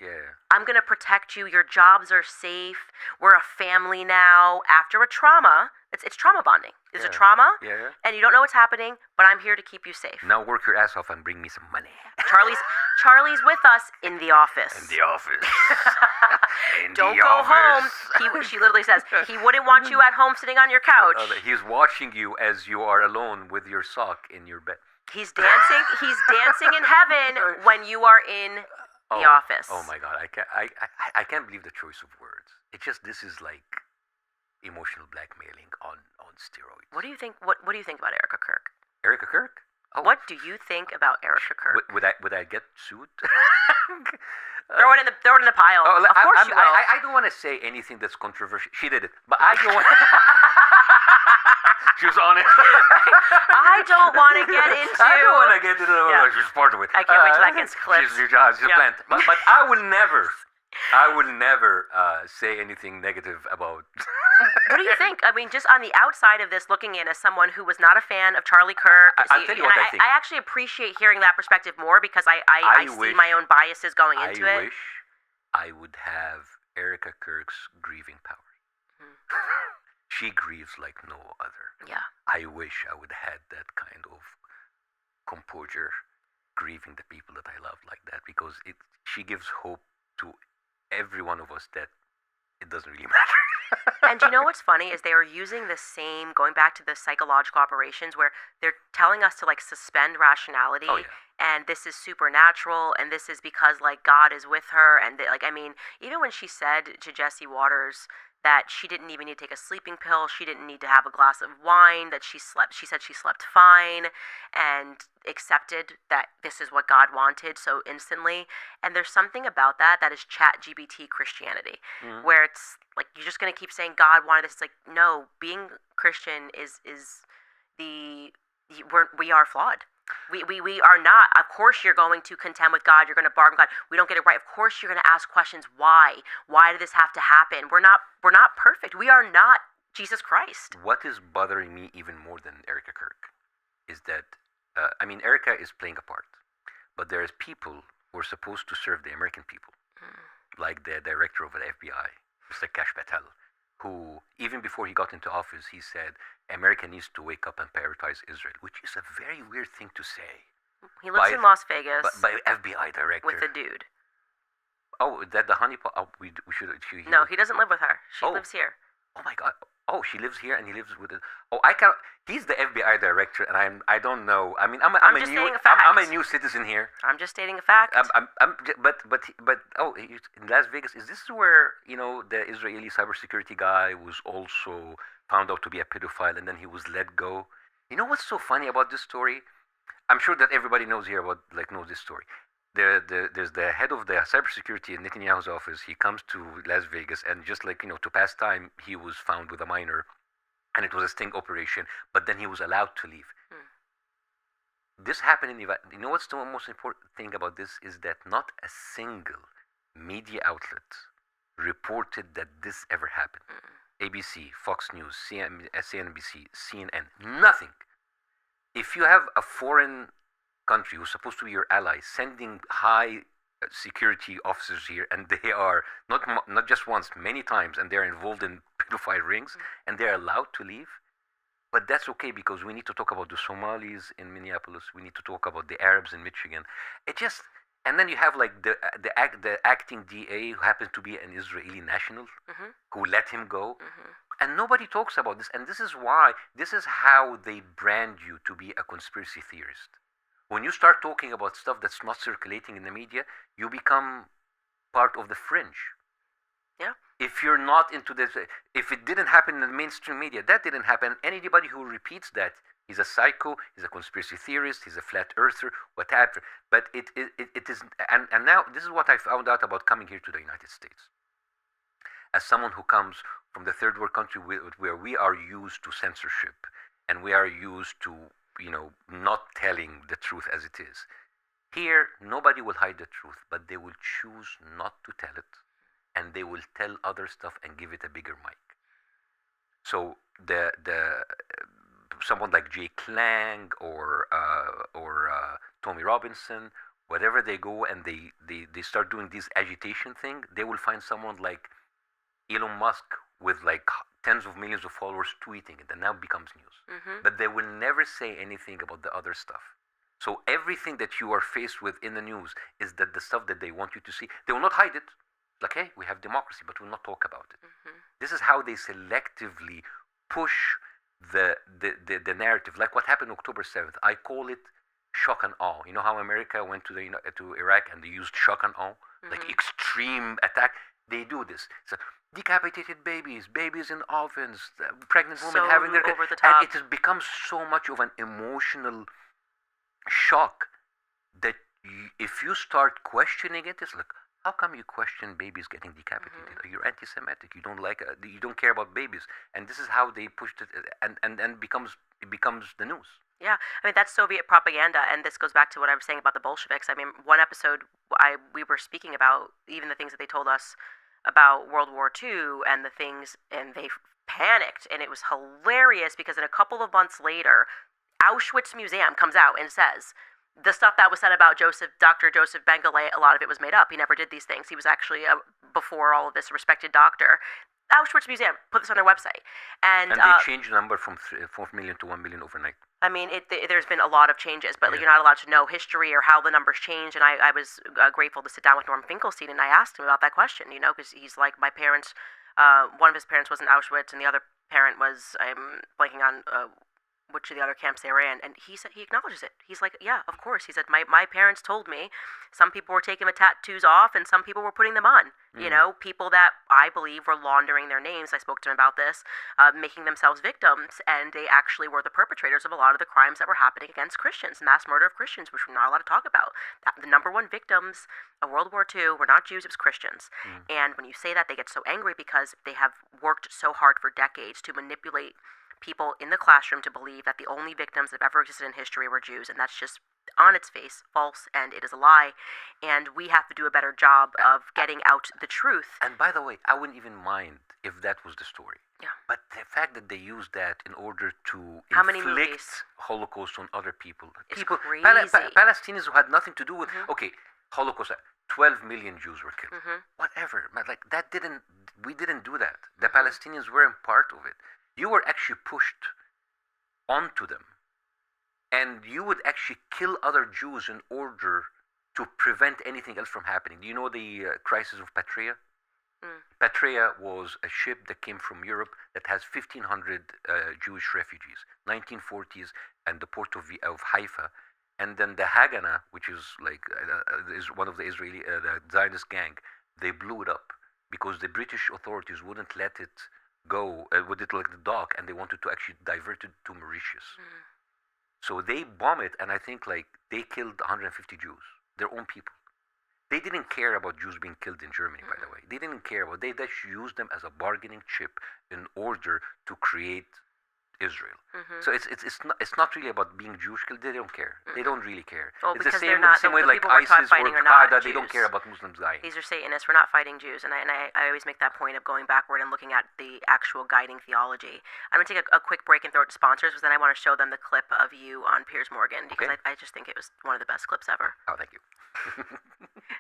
I'm going to protect you. Your jobs are safe. We're a family now. After a trauma, it's trauma bonding. There's a trauma, and you don't know what's happening, but I'm here to keep you safe. Now work your ass off and bring me some money. Charlie's with us in the office. In the office. Don't go home. She literally says he wouldn't want you at home sitting on your couch. He's watching you as you are alone with your sock in your bed. He's dancing. He's dancing in heaven when you are in the office. Oh my God! I can't believe the choice of words. This is like emotional blackmailing on steroids. What do you think? What do you think about Erica Kirk? Erica Kirk? Oh. What do you think about Erica Kirk? Would I get sued? Throw it in the pile. Of course you will. I don't want to say anything that's controversial. She did it, but I don't want. She was on it. I don't want to get into. I don't want to get into. She's part of it. I can't wait till that gets clipped. She's a plant. But I will never say anything negative about. What do you think? I mean, just on the outside of this, looking in as someone who was not a fan of Charlie Kirk, I'll tell you what I think. I actually appreciate hearing that perspective more because I see my own biases going into it. I wish I would have Erica Kirk's grieving power. She grieves like no other. Yeah. I wish I would have had that kind of composure, grieving the people that I love like that, because she gives hope to every one of us that it doesn't really matter. And you know what's funny is they are using the same, going back to the psychological operations where they're telling us to like suspend rationality and this is supernatural and this is because like God is with her and even when she said to Jesse Waters that she didn't even need to take a sleeping pill, she didn't need to have a glass of wine, that she said she slept fine and accepted that this is what God wanted so instantly. And there's something about that is ChatGPT Christianity, where it's like you're just going to keep saying God wanted this. It's like, no, being Christian we are flawed. We are not. Of course you're going to contend with God. You're going to bargain with God. We don't get it right. Of course you're going to ask questions. Why? Why did this have to happen? We're not perfect. We are not Jesus Christ. What is bothering me even more than Erica Kirk is that, Erica is playing a part, but there's people who are supposed to serve the American people, like the director of the FBI, Mr. Kash Patel, who, even before he got into office, he said, America needs to wake up and prioritize Israel, which is a very weird thing to say. He lives in Las Vegas. By FBI director. With a dude. Oh, that the honeypot? Oh, we should. No, he doesn't live with her. She lives here. oh my God, oh, she lives here and he lives with it. Oh, I can't. He's the FBI director, and I don't know. I mean, I'm a just new stating a fact. I'm a new citizen here. I'm just stating a fact. But oh, in Las Vegas, is this where the Israeli cybersecurity guy was also found out to be a pedophile, and then he was let go? You know what's so funny about this story? I'm sure that everybody knows here knows this story. There's the head of the cybersecurity in Netanyahu's office. He comes to Las Vegas, and just to pass time, he was found with a minor, and it was a sting operation. But then he was allowed to leave. This happened in Nevada. You know what's the most important thing about this is that not a single media outlet reported that this ever happened. ABC, Fox News, CNBC, CNN, nothing. If you have a foreign country who's supposed to be your ally sending high security officers here, and they are not just once, many times, and they're involved in pedophile rings, and they're allowed to leave, but that's okay because we need to talk about the Somalis in Minneapolis. We need to talk about the Arabs in Michigan. And then you have the acting DA who happens to be an Israeli national who let him go. And nobody talks about this. And this is how they brand you to be a conspiracy theorist. When you start talking about stuff that's not circulating in the media, you become part of the fringe. Yeah. If you're not into this, if it didn't happen in the mainstream media, that didn't happen. Anybody who repeats that, he's a psycho, he's a conspiracy theorist, he's a flat earther, whatever. But it is, and now this is what I found out about coming here to the United States. As someone who comes from the third world country where we are used to censorship and we are used to not telling the truth as it is. Here, nobody will hide the truth, but they will choose not to tell it, and they will tell other stuff and give it a bigger mic. So someone like Jay Klang or Tommy Robinson, wherever they go and they start doing this agitation thing, they will find someone like Elon Musk with tens of millions of followers tweeting it, and now becomes news. But they will never say anything about the other stuff. So everything that you are faced with in the news is that the stuff that they want you to see. They will not hide it. Like, hey, we have democracy, but we'll not talk about it. This is how they selectively push the narrative. Like what happened October 7th. I call it shock and awe. You know how America went to Iraq and they used shock and awe? Like extreme attack. They do this. So decapitated babies in ovens, pregnant women having their over the top. And it has become so much of an emotional shock that if you start questioning it, it's like, how come you question babies getting decapitated? You're anti-Semitic. You don't care about babies, and this is how they pushed it, and it becomes the news. Yeah, I mean, that's Soviet propaganda, and this goes back to what I was saying about the Bolsheviks. I mean, one episode we were speaking about even the things that they told us about World War II and the things, and they panicked, and it was hilarious because in a couple of months later, Auschwitz Museum comes out and says, the stuff that was said about Dr. Joseph Mengele, a lot of it was made up. He never did these things. He was actually, before all of this, a respected doctor. Auschwitz Museum put this on their website. And they changed the number from 4 million to 1 million overnight. I mean, there's been a lot of changes, but you're not allowed to know history or how the numbers change. And I was grateful to sit down with Norm Finkelstein, and I asked him about that question, because he's like, my parents, one of his parents was in Auschwitz, and the other parent was, I'm blanking on which of the other camps they were in, and he said he acknowledges it. He's like, yeah, of course. He said, my parents told me some people were taking the tattoos off and some people were putting them on. People that I believe were laundering their names. I spoke to him about this, making themselves victims, and they actually were the perpetrators of a lot of the crimes that were happening against Christians, mass murder of Christians, which we're not allowed to talk about. The number one victims of World War II were not Jews, it was Christians. And when you say that, they get so angry because they have worked so hard for decades to manipulate people in the classroom to believe that the only victims that have ever existed in history were Jews, and that's just on its face false, and it is a lie, and we have to do a better job of getting out the truth. And by the way, I wouldn't even mind if that was the story. Yeah. But the fact that they use that in order to How many inflict movies? Holocaust on other people. It's crazy. Palestinians who had nothing to do with, okay, Holocaust, 12 million Jews were killed. Whatever. But we didn't do that. The Palestinians weren't part of it. You were actually pushed onto them, and you would actually kill other Jews in order to prevent anything else from happening. Do you know the crisis of Patria? Patria was a ship that came from Europe that has 1,500 Jewish refugees, 1940s, and the port of Haifa. And then the Haganah, which is like is one of the Israeli the Zionist gang, they blew it up because the British authorities wouldn't let it go, wouldn't let it dock, and they wanted to actually divert it to Mauritius. So they bomb it, and I think like they killed 150 Jews, their own people. They didn't care about Jews being killed in Germany, by the way. They didn't care about. They just used them as a bargaining chip in order to create Israel. So it's not really about being Jewish killed. They don't care. They don't really care. Well, it's because the same, they're not, the same the way like people we're ISIS or fighting are not Qaeda. They don't Jews. care about Muslims dying. These are Satanists. We're not fighting Jews, and I always make that point of going backward and looking at the actual guiding theology. I'm going to take a quick break and throw it to sponsors, but then I want to show them the clip of you on Piers Morgan, because I just think it was one of the best clips ever. Oh, thank you.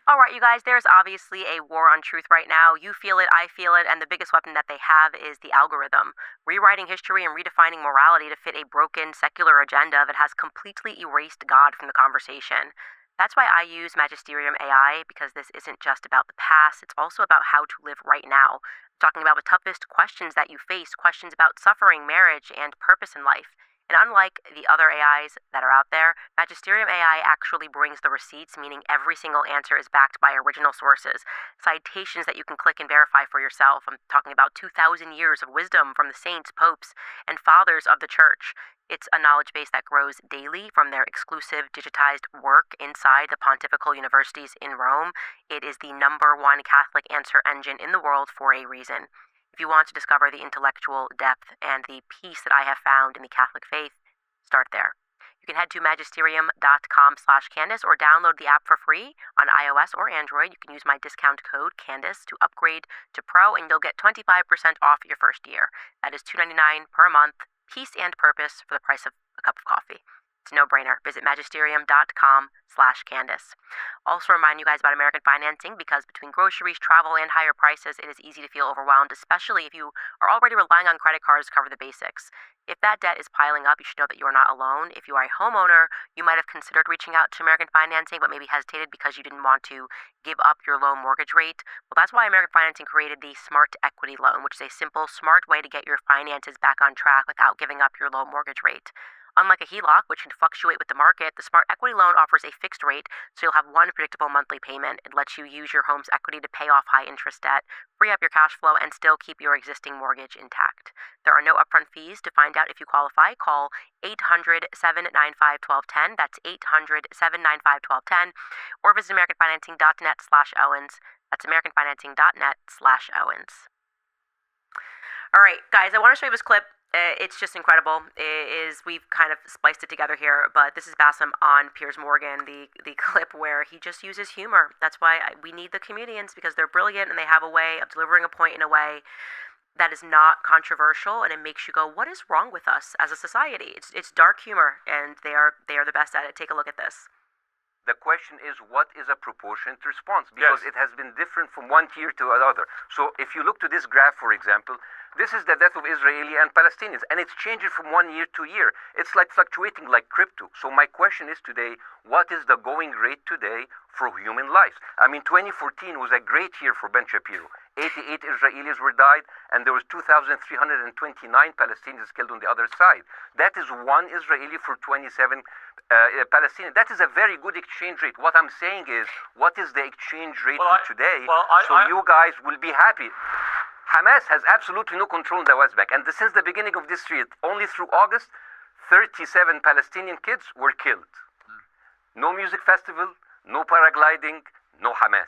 All right, you guys, there's obviously a war on truth right now. You feel it, I feel it, and the biggest weapon that they have is the algorithm. Rewriting history and redefining morality to fit a broken secular agenda that has completely erased God from the conversation. That's why I use Magisterium AI, because this isn't just about the past, it's also about how to live right now. I'm talking about the toughest questions that you face, questions about suffering, marriage, and purpose in life. And unlike the other AIs that are out there, Magisterium AI actually brings the receipts, meaning every single answer is backed by original sources, citations that you can click and verify for yourself. I'm talking about 2,000 years of wisdom from the saints, popes, and fathers of the church. It's a knowledge base that grows daily from their exclusive digitized work inside the pontifical universities in Rome. It is the #1 Catholic answer engine in the world for a reason. If you want to discover the intellectual depth and the peace that I have found in the Catholic faith, start there. You can head to magisterium.com/Candice or download the app for free on iOS or Android. You can use my discount code Candice to upgrade to Pro, and you'll get 25% off your first year. That is $2.99 per month, peace and purpose for the price of a cup of coffee. It's a no-brainer. Visit magisterium.com/Candice. Also remind you guys about American financing, because between groceries, travel, and higher prices, it is easy to feel overwhelmed, especially if you are already relying on credit cards to cover the basics. If that debt is piling up, you should know that you are not alone. If you are a homeowner, you might have considered reaching out to American Financing, but maybe hesitated because you didn't want to give up your low mortgage rate. Well, that's why American Financing created the Smart Equity Loan, which is a simple, smart way to get your finances back on track without giving up your low mortgage rate. Unlike a HELOC, which can fluctuate with the market, the Smart Equity Loan offers a fixed rate, so you'll have one predictable monthly payment. It lets you use your home's equity to pay off high-interest debt, free up your cash flow, and still keep your existing mortgage intact. There are no upfront fees. To find out if you qualify, call 800-795-1210. That's 800-795-1210. Or visit AmericanFinancing.net/Owens. That's AmericanFinancing.net/Owens. All right, guys, I want to show you this clip. It's just incredible. We've kind of spliced it together here, but this is Bاسم on Piers Morgan, the clip where he just uses humor. That's why we need the comedians, because they're brilliant and they have a way of delivering a point in a way that is not controversial, and it makes you go, what is wrong with us as a society? It's dark humor, and they are the best at it. Take a look at this. The question is, what is a proportionate response? Because it has been different from one tier to another. So if you look to this graph, for example, this is the death of Israeli and Palestinians, and it's changing from one year to year. It's like fluctuating like crypto. So my question is today, what is the going rate today for human lives? I mean, 2014 was a great year for Ben Shapiro. 88 Israelis were died, and there was 2,329 Palestinians killed on the other side. That is one Israeli for 27 Palestinians. That is a very good exchange rate. What I'm saying is, what is the exchange rate for today? You guys will be happy. Hamas has absolutely no control in the West Bank, and since the beginning of this year, only through August, 37 Palestinian kids were killed. No music festival, no paragliding, no Hamas.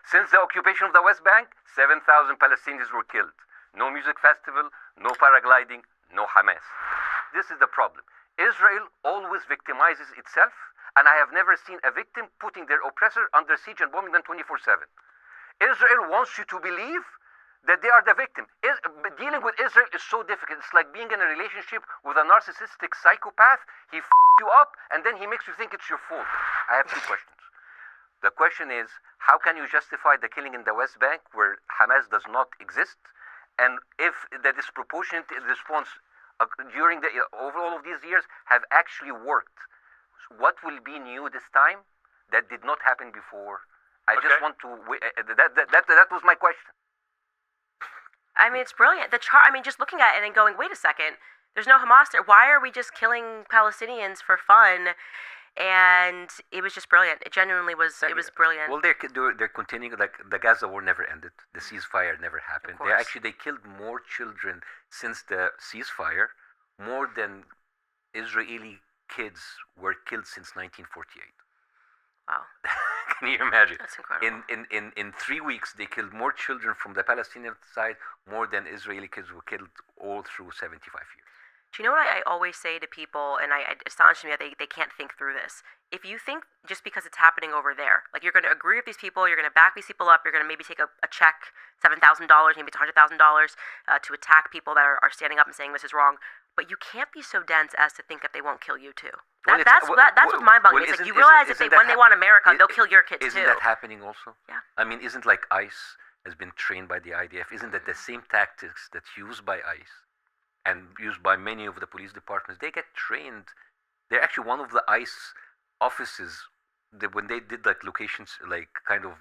Since the occupation of the West Bank, 7,000 Palestinians were killed. No music festival, no paragliding, no Hamas. This is the problem. Israel always victimizes itself, and I have never seen a victim putting their oppressor under siege and bombing them 24/7. Israel wants you to believe that they are the victim. Dealing with Israel is so difficult. It's like being in a relationship with a narcissistic psychopath. He you up, and then he makes you think it's your fault. I have two questions. The question is, how can you justify the killing in the West Bank where Hamas does not exist? And if the disproportionate response during over all of these years have actually worked, what will be new this time that did not happen before? I just want to. That was my question. I mean, it's brilliant. I mean, just looking at it and going, wait a second, there's no Hamas there. Why are we just killing Palestinians for fun? And it was just brilliant. It genuinely was. It was brilliant. Well, they're continuing. Like the Gaza war never ended. The ceasefire never happened. They killed more children since the ceasefire, more than Israeli kids were killed since 1948. Wow. Can you imagine? That's incredible. In 3 weeks, they killed more children from the Palestinian side, more than Israeli kids were killed all through 75 years. Do you know what I always say to people, and it astonishes me that they can't think through this. If you think just because it's happening over there, like you're going to agree with these people, you're going to back these people up, you're going to maybe take a check, $7,000, maybe it's $100,000 to attack people that are standing up and saying this is wrong, but you can't be so dense as to think that they won't kill you too. That's what's mind-boggling. It's like you realize when they want America, they'll kill your kids too. Isn't that happening also? Yeah. I mean, isn't like ICE has been trained by the IDF? Isn't that the same tactics that's used by ICE and used by many of the police departments? They get trained. They're actually one of the ICE offices that when they did like locations, like kind of,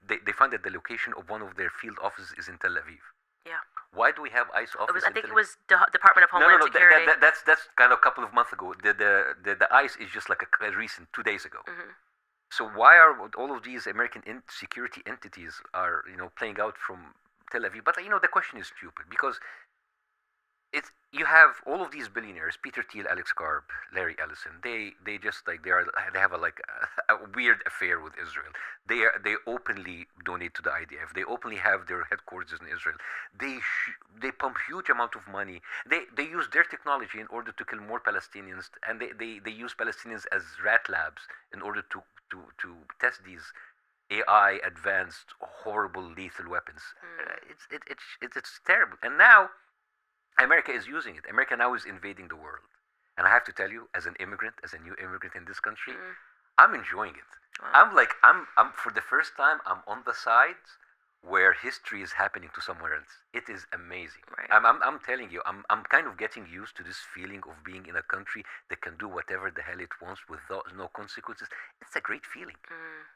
they found that the location of one of their field offices is in Tel Aviv. Yeah. Why do we have ICE offices? I think it was Department of Homeland Security. That's kind of a couple of months ago. The ICE is just like a recent 2 days ago. Mm-hmm. So why are all of these American security entities are playing out from Tel Aviv? But the question is stupid because you have all of these billionaires, Peter Thiel, Alex Karp, Larry Ellison. They just like they have a weird affair with Israel. They openly donate to the IDF. They openly have their headquarters in Israel. They pump huge amount of money. They use their technology in order to kill more Palestinians, and they use Palestinians as rat labs in order to test these AI advanced horrible lethal weapons. It's terrible. And now America is using it. America now is invading the world. And I have to tell you, as an immigrant, as a new immigrant in this country, I'm enjoying it. Wow. I'm for the first time, I'm on the side where history is happening to somewhere else. It is amazing. Right. I'm telling you, I'm kind of getting used to this feeling of being in a country that can do whatever the hell it wants with no consequences. It's a great feeling.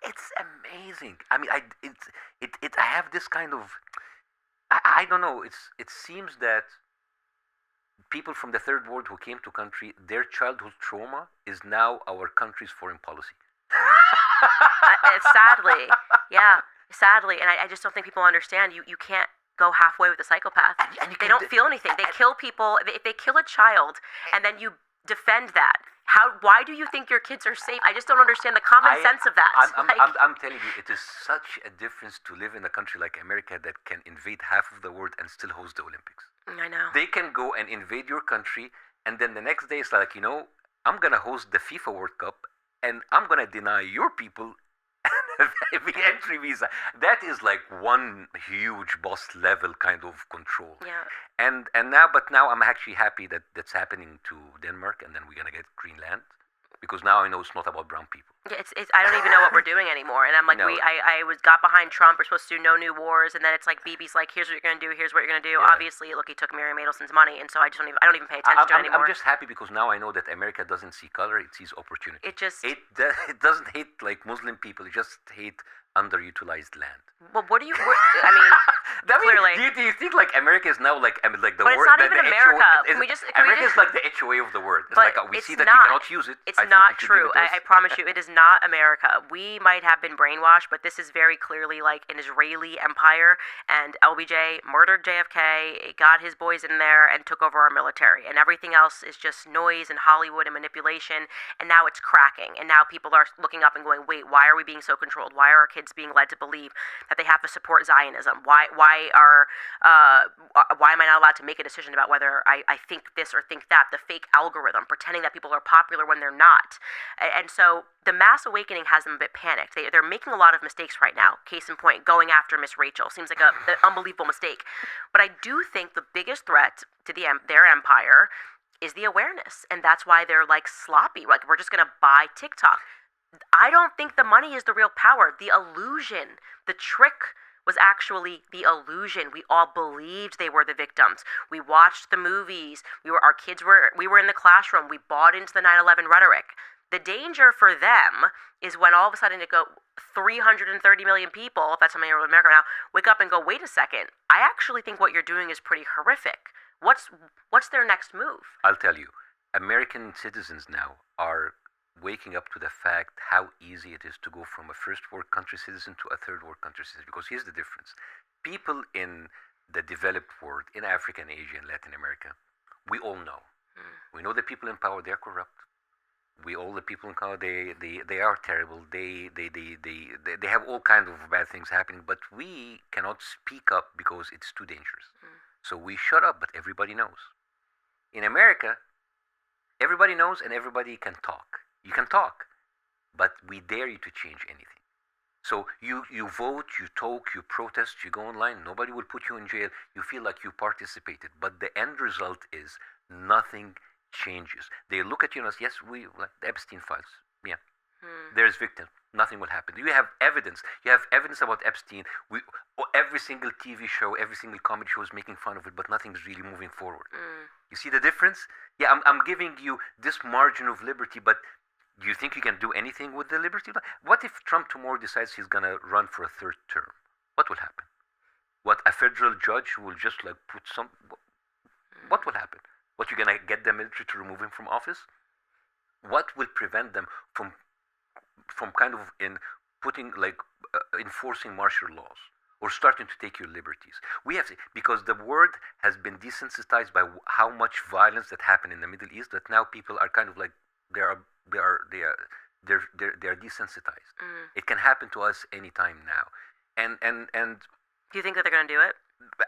It's amazing. I mean, I have this kind of, I don't know. It seems that people from the third world who came to country, their childhood trauma is now our country's foreign policy. Sadly, and I just don't think people understand. You can't go halfway with a psychopath. And they don't feel anything. They kill people. If they kill a child, and then you defend that, why do you think your kids are safe? I just don't understand the common sense of that. I'm telling you, it is such a difference to live in a country like America that can invade half of the world and still host the Olympics. I know. They can go and invade your country, and then the next day it's like, I'm going to host the FIFA World Cup, and I'm going to deny your people the entry visa. That is like one huge boss level kind of control. Yeah. And now I'm actually happy that that's happening to Denmark, and then we're going to get Greenland. Because now I know it's not about brown people. Yeah, I don't even know what we're doing anymore. And I'm like, I got behind Trump. We're supposed to do no new wars, and then it's like Bibi's like, here's what you're gonna do. Here's what you're gonna do. Yeah. Obviously, look, he took Miriam Adelson's money, and so I don't even pay attention to it anymore. I'm just happy because now I know that America doesn't see color; it sees opportunity. It doesn't hate like Muslim people. It just hate underutilized land. Well, what do you? I mean, clearly. Do you think like America is now like the but word? It's not even America. America is like the HOA of the world. It's like we see that you cannot use it. It's not true. I promise you, it is not America. We might have been brainwashed, but this is very clearly like an Israeli empire, and LBJ murdered JFK, got his boys in there, and took over our military, and everything else is just noise and Hollywood and manipulation. And now it's cracking, and now people are looking up and going, "Wait, why are we being so controlled? Why are our kids being led to believe that they have to support Zionism? Why am I not allowed to make a decision about whether I think this or think that?" The fake algorithm, pretending that people are popular when they're not. And so the mass awakening has them a bit panicked. They're making a lot of mistakes right now. Case in point, going after Miss Rachel seems like an unbelievable mistake. But I do think the biggest threat to their empire is the awareness. And that's why they're like sloppy. Like, we're just going to buy TikTok. I don't think the money is the real power. The illusion, the trick was actually the illusion. We all believed they were the victims. We watched the movies. We were in the classroom. We bought into the 9/11 rhetoric. The danger for them is when all of a sudden it go 330 million people, if that's how many are in America now, wake up and go, wait a second, I actually think what you're doing is pretty horrific. What's their next move? I'll tell you, American citizens now are waking up to the fact how easy it is to go from a first world country citizen to a third world country citizen. Because here's the difference. People in the developed world, in Africa and Asia and Latin America, we all know. We know the people in power, they're corrupt. All the people in power, they are terrible. They have all kinds of bad things happening, but we cannot speak up because it's too dangerous. So we shut up, but everybody knows. In America, everybody knows and everybody can talk. You can talk, but we dare you to change anything. So you vote, you talk, you protest, you go online. Nobody will put you in jail. You feel like you participated, but the end result is nothing changes. They look at you and say, yes, we like the Epstein files. Yeah, there's victim. Nothing will happen. You have evidence. You have evidence about Epstein. Every single TV show, every single comedy show is making fun of it, but nothing's really moving forward. You see the difference? Yeah, I'm giving you this margin of liberty, but do you think you can do anything with the liberty? What if Trump tomorrow decides he's going to run for a third term? What will happen? What, a federal judge will just like put some... What will happen? What, you're going to get the military to remove him from office? What will prevent them from kind of enforcing martial laws or starting to take your liberties? We have to, because the world has been desensitized by how much violence that happened in the Middle East, that now people are kind of like they are desensitized. It can happen to us anytime now, and Do you think that they're going to do it?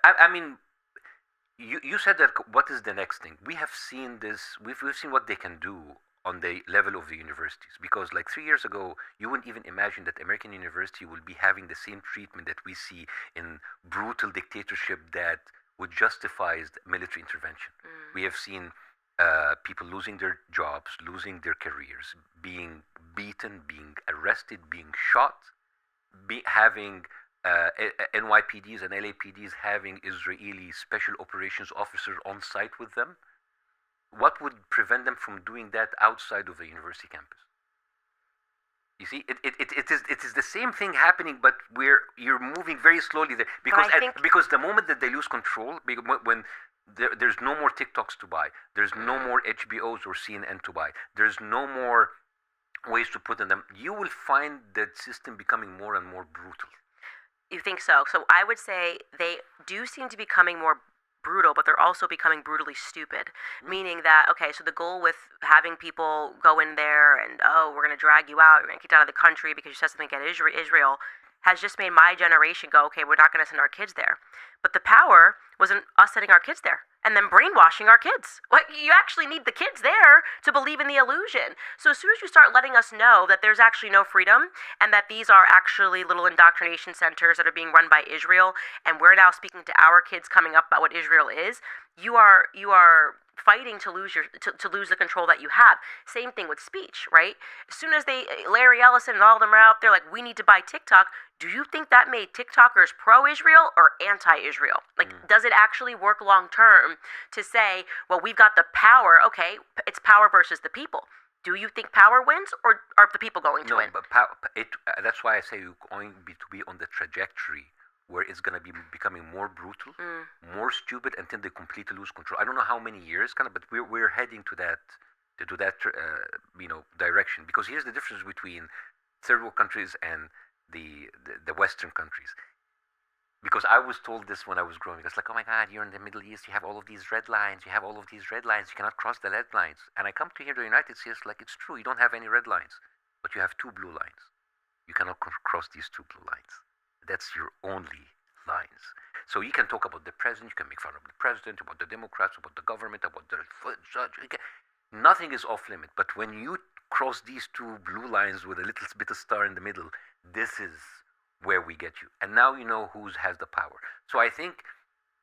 I mean, you said that. What is the next thing? We have seen this. We've seen what they can do on the level of the universities, because like 3 years ago, you wouldn't even imagine that American university will be having the same treatment that we see in brutal dictatorship that would justify military intervention. We have seen people losing their jobs, losing their careers, being beaten, being arrested, being shot, having NYPDs and LAPDs having Israeli special operations officers on site with them. What would prevent them from doing that outside of the university campus? You see, it is the same thing happening, but you're moving very slowly there, because the moment that they lose control, when there's no more TikToks to buy, there's no more HBOs or CNN to buy, there's no more ways to put in them, you will find that system becoming more and more brutal. You think so? So I would say they do seem to be becoming more brutal, but they're also becoming brutally stupid. Meaning that, okay, so the goal with having people go in there and, oh, we're going to drag you out, you're going to get out of the country because you said something against Israel, has just made my generation go, okay, we're not going to send our kids there. But the power wasn't us sending our kids there and then brainwashing our kids. Like, you actually need the kids there to believe in the illusion. So as soon as you start letting us know that there's actually no freedom and that these are actually little indoctrination centers that are being run by Israel, and we're now speaking to our kids coming up about what Israel is, you are fighting to lose the control that you have. Same thing with speech, right? As soon as Larry Ellison and all of them are out there like, we need to buy TikTok, do you think that made TikTokers pro-Israel or anti-Israel? Like, does it actually work long-term to say, well, we've got the power, okay, it's power versus the people. Do you think power wins, or are the people going to win? No, but that's why I say you're going to be on the trajectory where it's going to be becoming more brutal, more stupid, until they completely lose control. I don't know how many years, but we're heading to that direction. Because here's the difference between third world countries and the Western countries. Because I was told this when I was growing. It's like, oh my God, you're in the Middle East. You have all of these red lines. You cannot cross the red lines. And I come to here, the United States, like, it's true. You don't have any red lines, but you have two blue lines. You cannot cross these two blue lines. That's your only lines. So you can talk about the president, you can make fun of the president, about the Democrats, about the government, about the judge. Nothing is off limit. But when you cross these two blue lines with a little bit of star in the middle, this is where we get you. And now you know who has the power. So I think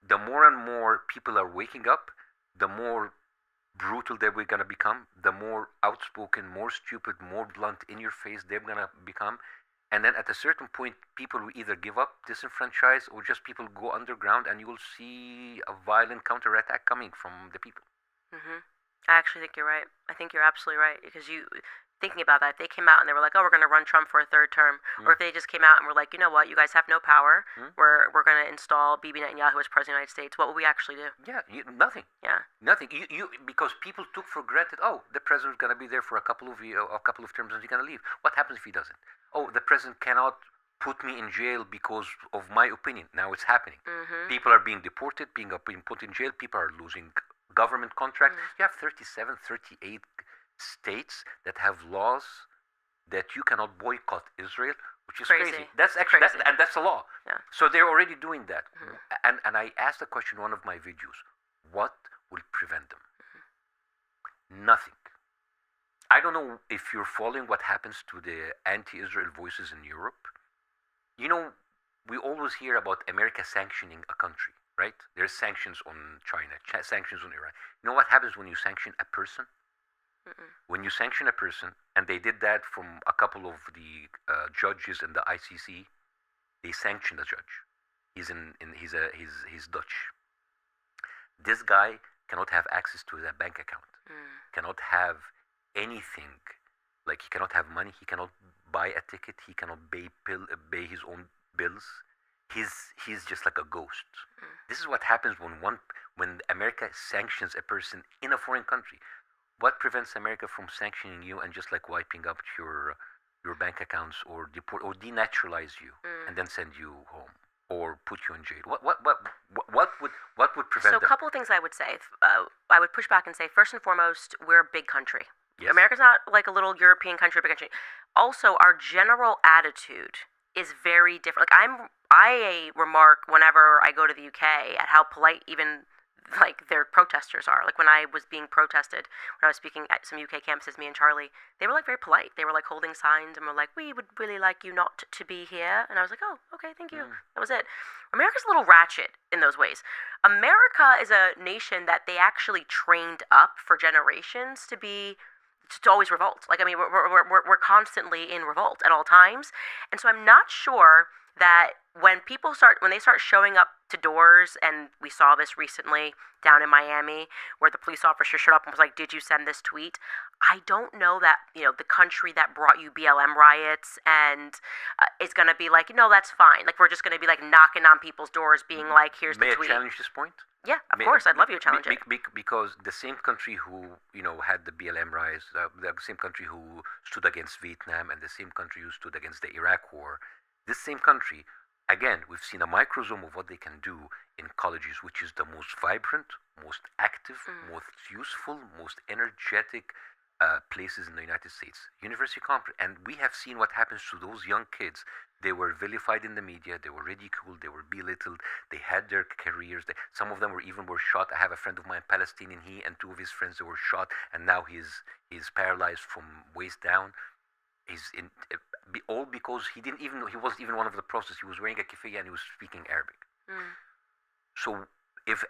the more and more people are waking up, the more brutal that we're going to become, the more outspoken, more stupid, more blunt, in your face they're going to become. And then at a certain point, people will either give up, disenfranchise, or just people go underground, and you will see a violent counterattack coming from the people. I actually think you're right. I think you're absolutely right, because thinking about that, if they came out and they were like, oh, we're going to run Trump for a third term, or if they just came out and were like, you know what, you guys have no power, we're going to install Bibi Netanyahu as president of the United States, what would we actually do? Yeah, nothing. Yeah. Nothing. Because people took for granted, oh, the president's going to be there for a couple of terms and he's going to leave. What happens if he doesn't? Oh, the president cannot put me in jail because of my opinion. Now it's happening. People are being deported, being put in jail. People are losing government contracts. You have 37, 38 states that have laws that you cannot boycott Israel, which is crazy. That's actually crazy. And that's a law. Yeah. So they're already doing that. And I asked the question in one of my videos, what will prevent them? Nothing. I don't know if you're following what happens to the anti-Israel voices in Europe. You know, we always hear about America sanctioning a country, right? There's sanctions on China, sanctions on Iran. You know what happens when you sanction a person? When you sanction a person, and they did that from a couple of the judges in the ICC, they sanctioned the judge. He's Dutch. This guy cannot have access to his bank account. Cannot have anything. Like, he cannot have money. He cannot buy a ticket. He cannot pay his own bills. He's just like a ghost. This is what happens when America sanctions a person in a foreign country. What prevents America from sanctioning you and just like wiping up your bank accounts or denaturalize you and then send you home or put you in jail? What would prevent So a them? couple of things I would say. I would push back and say, first and foremost, we're a big country. Yes. America's not like a little European country, big country. Also, our general attitude is very different. Like, I remark whenever I go to the UK at how polite even like their protesters are. Like, when I was being protested, when I was speaking at some UK campuses, me and Charlie, they were like very polite. They were like holding signs and were like, we would really like you not to be here. And I was like, oh, okay, thank you. That was it. America's a little ratchet in those ways. America is a nation that they actually trained up for generations to always revolt. Like, I mean, we're constantly in revolt at all times. And so I'm not sure that when they start showing up to doors, and we saw this recently down in Miami, where the police officer showed up and was like, did you send this tweet? I don't know that, the country that brought you BLM riots and is going to be like, that's fine. Like, we're just going to be like knocking on people's doors being like, here's the tweet. May I challenge this point? Yeah, of course. I'd love you to challenge it. Because the same country who, had the BLM riots, the same country who stood against Vietnam, and the same country who stood against the Iraq war, this same country, again, we've seen a microsome of what they can do in colleges, which is the most vibrant, most active, most useful, most energetic places in the United States. University Conference. And we have seen what happens to those young kids. They were vilified in the media. They were ridiculed. They were belittled. They had their careers. Some of them were shot. I have a friend of mine, Palestinian. He and two of his friends, they were shot, and now he's paralyzed from waist down. All because he wasn't even one of the protesters. He was wearing a keffiyeh and he was speaking Arabic. So if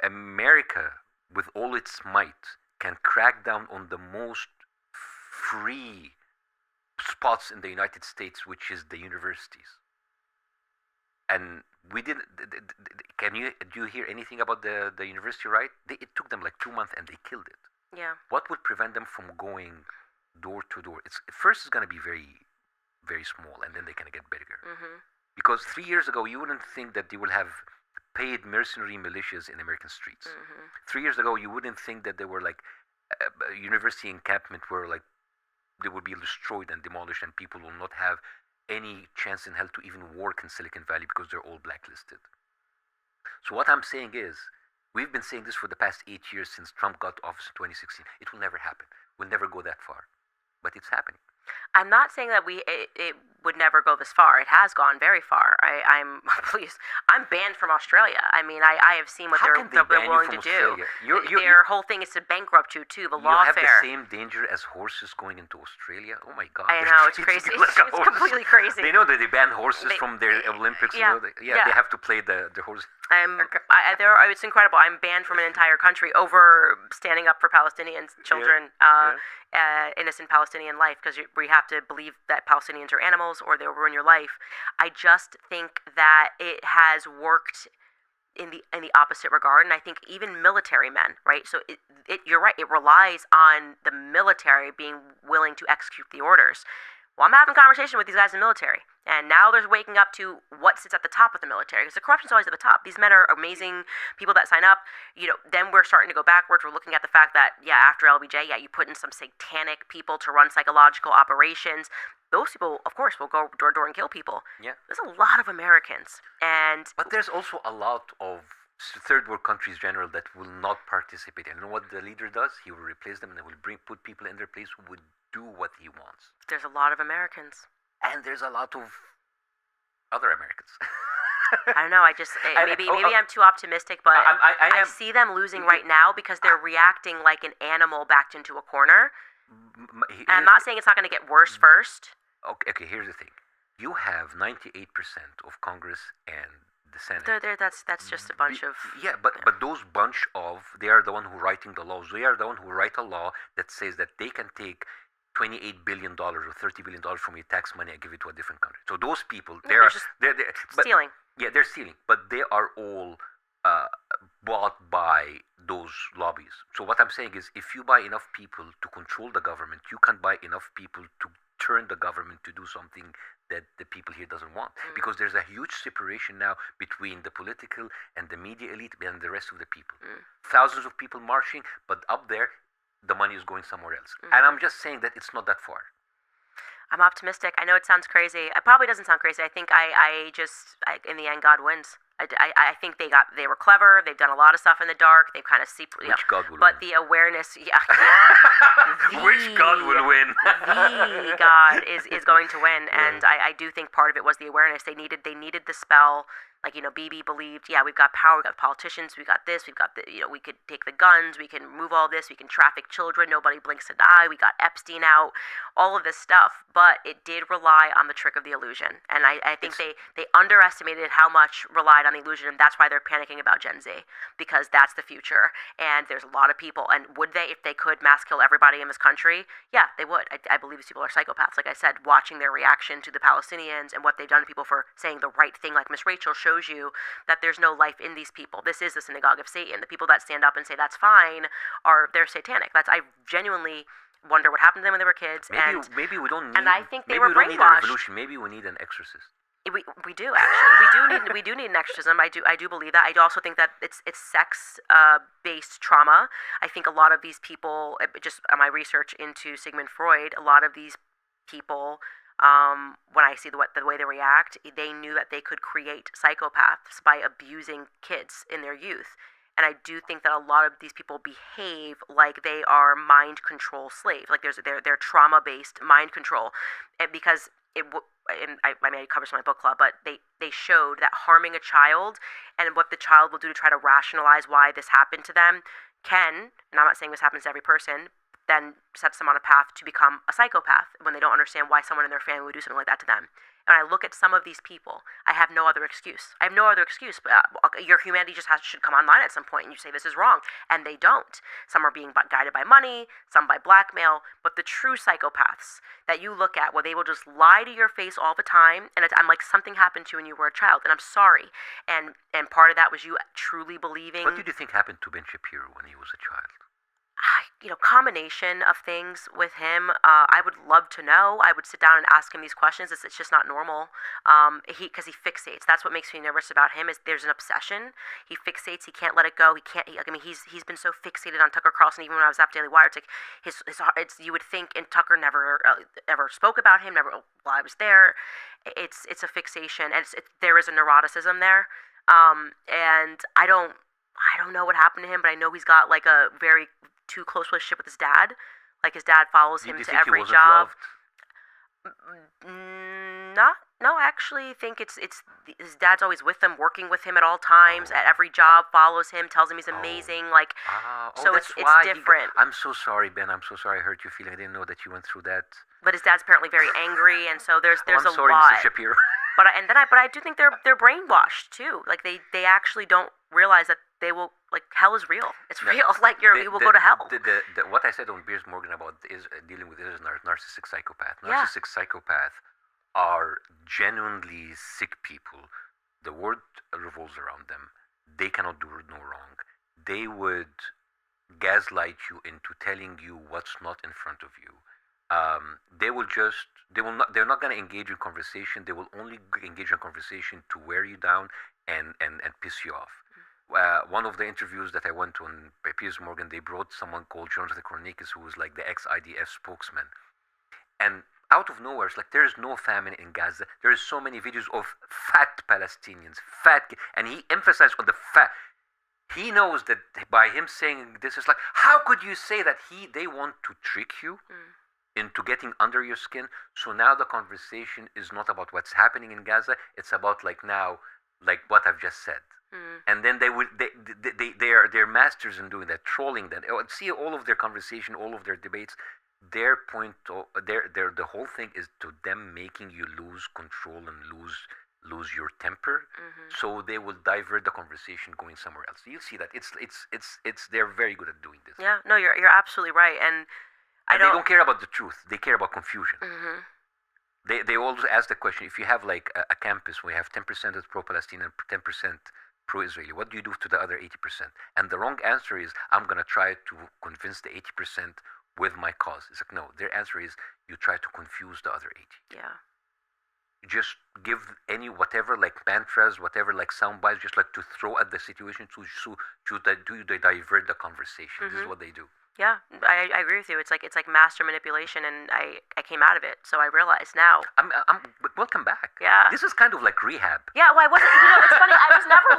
America, with all its might, can crack down on the most free spots in the United States, which is the universities, and we did. Do you hear anything about the university riot? It took them like 2 months and they killed it. Yeah. What would prevent them from going door to door? It's going to be very, very small, and then they're going to get bigger. Because 3 years ago, you wouldn't think that they will have paid mercenary militias in American streets. 3 years ago, you wouldn't think that there were like a university encampment where like they would be destroyed and demolished, and people will not have any chance in hell to even work in Silicon Valley because they're all blacklisted. So what I'm saying is, we've been saying this for the past 8 years since Trump got to office in 2016. It will never happen. We'll never go that far. But it's happening. I'm not saying that it would never go this far. It has gone very far. I'm banned from Australia. I mean, I have seen what they're willing to do. Their whole thing is to bankrupt you too. The lawfare. You have the same danger as horses going into Australia. Oh my God! I know, it's crazy. It's completely crazy. They know that they ban horses from their Olympics. Yeah, they have to play the horse. It's incredible. I'm banned from an entire country over standing up for Palestinians, children, innocent Palestinian life, because we have to believe that Palestinians are animals or they'll ruin your life. I just think that it has worked in the opposite regard, and I think even military men, right? So you're right. It relies on the military being willing to execute the orders. Well, I'm having a conversation with these guys in the military, and now they're waking up to what sits at the top of the military, because the corruption's always at the top. These men are amazing people that sign up. Then we're starting to go backwards. We're looking at the fact that, after LBJ, you put in some satanic people to run psychological operations. Those people, of course, will go door to door and kill people. Yeah. There's a lot of Americans, But there's also a lot of third world countries in general that will not participate. And you know what the leader does? He will replace them, and he will put people in their place who would do what he wants. There's a lot of Americans. And there's a lot of other Americans. I don't know. Maybe I'm too optimistic, but I see them losing right now because they're reacting like an animal backed into a corner. And I'm not saying it's not going to get worse first. Okay, here's the thing. You have 98% of Congress and the Senate. That's just a bunch of... Yeah, but those bunch of... They are the one who writing the laws. They are the one who write a law that says that they can take $28 billion or $30 billion from your tax money and give it to a different country. So those people, they're stealing. Yeah, they're stealing. But they are all bought by those lobbies. So what I'm saying is, if you buy enough people to control the government, you can buy enough people to turn the government to do something that the people here doesn't want. Because there's a huge separation now between the political and the media elite and the rest of the people. Thousands of people marching, but up there, the money is going somewhere else. And I'm just saying that it's not that far. I'm optimistic. I know it sounds crazy. It probably doesn't sound crazy. I think in the end, God wins. I think they were clever. They've done a lot of stuff in the dark. They've kind of Which God will but win? the awareness, Which God will win? The God is going to win, and I do think part of it was the awareness. They needed the spell. Like, Bibi believed, we've got power, we've got politicians, we've got this, we've got we could take the guns, we can remove all this, we can traffic children, nobody blinks an eye, we got Epstein out, all of this stuff. But it did rely on the trick of the illusion. And I think they underestimated how much relied on the illusion, and that's why they're panicking about Gen Z, because that's the future. And there's a lot of people, and would they, if they could mass kill everybody in this country? Yeah, they would. I believe these people are psychopaths. Like I said, watching their reaction to the Palestinians and what they've done to people for saying the right thing, like Miss Rachel shows you that there's no life in these people. This is the synagogue of Satan. The people that stand up and say that's fine they're satanic. I genuinely wonder what happened to them when they were kids. Maybe we don't need. And I think they maybe were we don't need a brainwashed. revolution. Maybe we need an exorcist. We do actually. We do need an exorcism. I do believe that. I also think that it's sex based trauma. I think a lot of these people, just my research into Sigmund Freud, a lot of these people, when I see the way they react, they knew that they could create psychopaths by abusing kids in their youth. And I do think that a lot of these people behave like they are mind control slaves. Like they're trauma based mind control, and because I may cover some in my book club, but they showed that harming a child and what the child will do to try to rationalize why this happened to them can, and I'm not saying this happens to every person, then sets them on a path to become a psychopath when they don't understand why someone in their family would do something like that to them. And I look at some of these people, I have no other excuse. But your humanity just should come online at some point, and you say this is wrong, and they don't. Some are being guided by money, some by blackmail, but the true psychopaths that you look at, where they will just lie to your face all the time, and I'm like, something happened to you when you were a child, and I'm sorry. And part of that was you truly believing. What did you think happened to Ben Shapiro when he was a child? Combination of things with him. I would love to know. I would sit down and ask him these questions. It's just not normal. Because he fixates. That's what makes me nervous about him. Is there's an obsession. He fixates. He can't let it go. He's been so fixated on Tucker Carlson. Even when I was at Daily Wire, it's you would think, and Tucker never ever spoke about him. Never while I was there. It's a fixation, and there is a neuroticism there. And I don't know what happened to him, but I know he's got like a very too close relationship with his dad. Like his dad follows him to every job. No, I actually think it's his dad's always with him, working with him at all times, at every job, follows him, tells him he's amazing. So it's different. I'm so sorry, Ben. I'm so sorry I hurt your feeling. I didn't know that you went through that. But his dad's apparently very angry, and so there's I'm a sorry, lot. Mr. Shapiro. But I do think they're brainwashed too. Like they actually don't realize that they will, like, hell is real. It's real. Like you will go to hell. What I said on Piers Morgan about dealing with narcissistic psychopath. Narcissistic psychopath are genuinely sick people. The world revolves around them. they cannot do no wrong. They would gaslight you into telling you what's not in front of you. They're not going to engage in conversation. They will only engage in conversation to wear you down and piss you off. One of the interviews that I went to by Piers Morgan, they brought someone called Jonathan Kornikis, who was like the ex-IDF spokesman. And out of nowhere, it's like there is no famine in Gaza. There is so many videos of fat Palestinians, and he emphasized on the fat. He knows that by him saying this, is like, how could you say that they want to trick you into getting under your skin? So now the conversation is not about what's happening in Gaza. It's about like what I've just said. And then they're masters in doing that, trolling them. See all of their conversation, all of their debates. Their point, the whole thing is to them making you lose control and lose your temper. So they will divert the conversation going somewhere else. You see that it's they're very good at doing this. Yeah, no, you're absolutely right, and they don't care about the truth. They care about confusion. They always ask the question: if you have like a campus where you have 10% that's pro-Palestinian and 10% pro-Israeli, what do you do to the other 80%? And the wrong answer is, I'm going to try to convince the 80% with my cause. It's like, no, their answer is, you try to confuse the other 80. Yeah. Just give whatever like mantras, whatever like sound bites, just like to throw at the situation to divert the conversation. This is what they do. Yeah, I agree with you. It's like master manipulation, and I came out of it, so I realize now. Welcome back. Yeah. This is kind of like rehab. Yeah, well, I wasn't. It's funny. I was never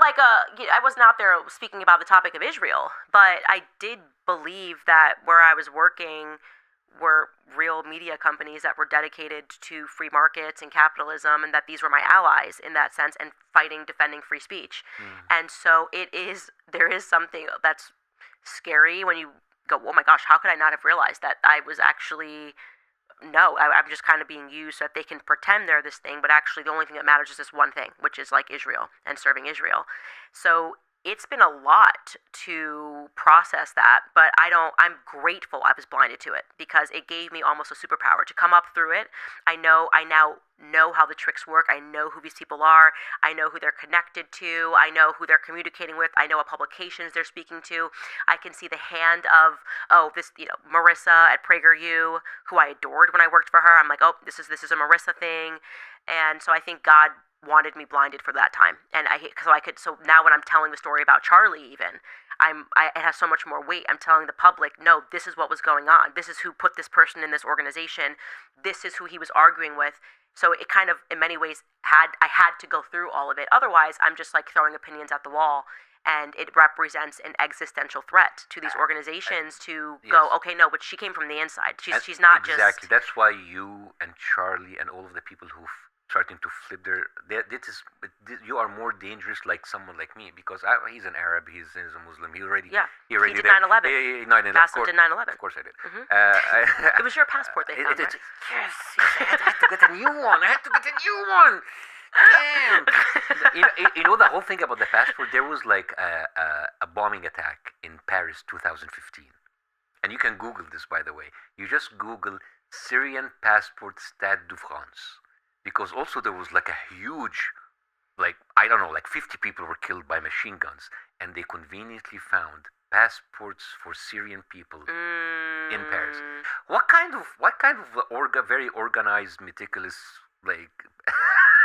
I wasn't out there speaking about the topic of Israel, but I did believe that where I was working were real media companies that were dedicated to free markets and capitalism, and that these were my allies in that sense, and defending free speech. And so there is something that's scary when you go, oh my gosh, how could I not have realized that I was actually, I'm just kind of being used so that they can pretend they're this thing, but actually the only thing that matters is this one thing, which is like Israel and serving Israel. So it's been a lot to process that, but I'm grateful I was blinded to it, because it gave me almost a superpower to come up through it. I now know how the tricks work. I know who these people are. I know who they're connected to. I know who they're communicating with. I know what publications they're speaking to. I can see the hand of, Marissa at PragerU, who I adored when I worked for her. I'm like, oh, this is a Marissa thing. And so I think God wanted me blinded for that time, and so now when I'm telling the story about Charlie, even it has so much more weight. I'm telling the public, no, this is what was going on. This is who put this person in this organization. This is who he was arguing with. So it kind of, in many ways, I had to go through all of it. Otherwise, I'm just like throwing opinions at the wall, and it represents an existential threat to these organizations to go, okay, no, but she came from the inside. She's not just... Exactly. That's why you and Charlie and all of the people who've starting to flip you are more dangerous like someone like me, because he's an Arab, he's a Muslim, he already he did 9/11. Bاسm did 9/11. Of course I did. It was your passport they found, right? Yes, I had to get a new one. Damn. You know the whole thing about the passport, there was like a bombing attack in Paris 2015, and you can Google this, by the way. You just Google Syrian passport Stade de France. Because also there was like a huge, 50 people were killed by machine guns, and they conveniently found passports for Syrian people in Paris. What kind of very organized, meticulous,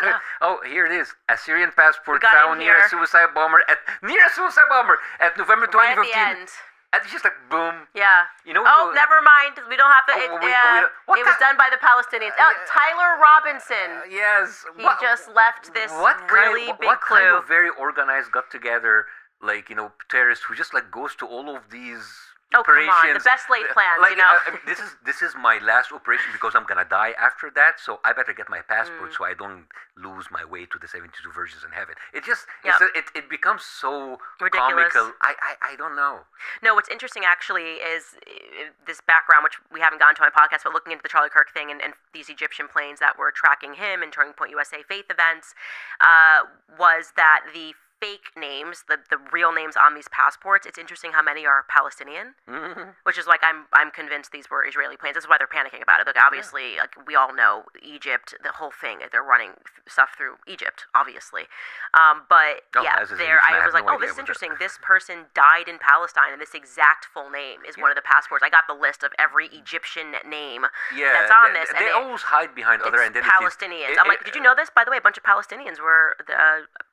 Yeah. Oh, here it is. A Syrian passport found near a suicide bomber at November 2015. Right at the end. And it's just like boom. Yeah. Never mind. We don't have to. It was done by the Palestinians. Tyler Robinson. Yes. He just left this really big clue. What kind of very organized, got together, terrorist who just goes to all of these operations? Come on, the best laid plans, this is my last operation because I'm gonna die after that, so I better get my passport so I don't lose my way to the 72 virgins in heaven. It just it becomes so ridiculous. Comical. I don't know. No, what's interesting actually is this background, which we haven't gotten to on my podcast, but looking into the Charlie Kirk thing and these Egyptian planes that were tracking him and Turning Point USA faith events, was that the fake names, the real names on these passports, it's interesting how many are Palestinian, which is like I'm convinced these were Israeli planes. That's why they're panicking about it. Like obviously, like we all know Egypt, the whole thing, they're running stuff through Egypt, obviously. But I was like, oh, this is interesting. This person died in Palestine, and this exact full name is one of the passports. I got the list of every Egyptian name that's on this. They always hide behind other identities. Palestinians. I'm like, did you know this? By the way, a bunch of Palestinians were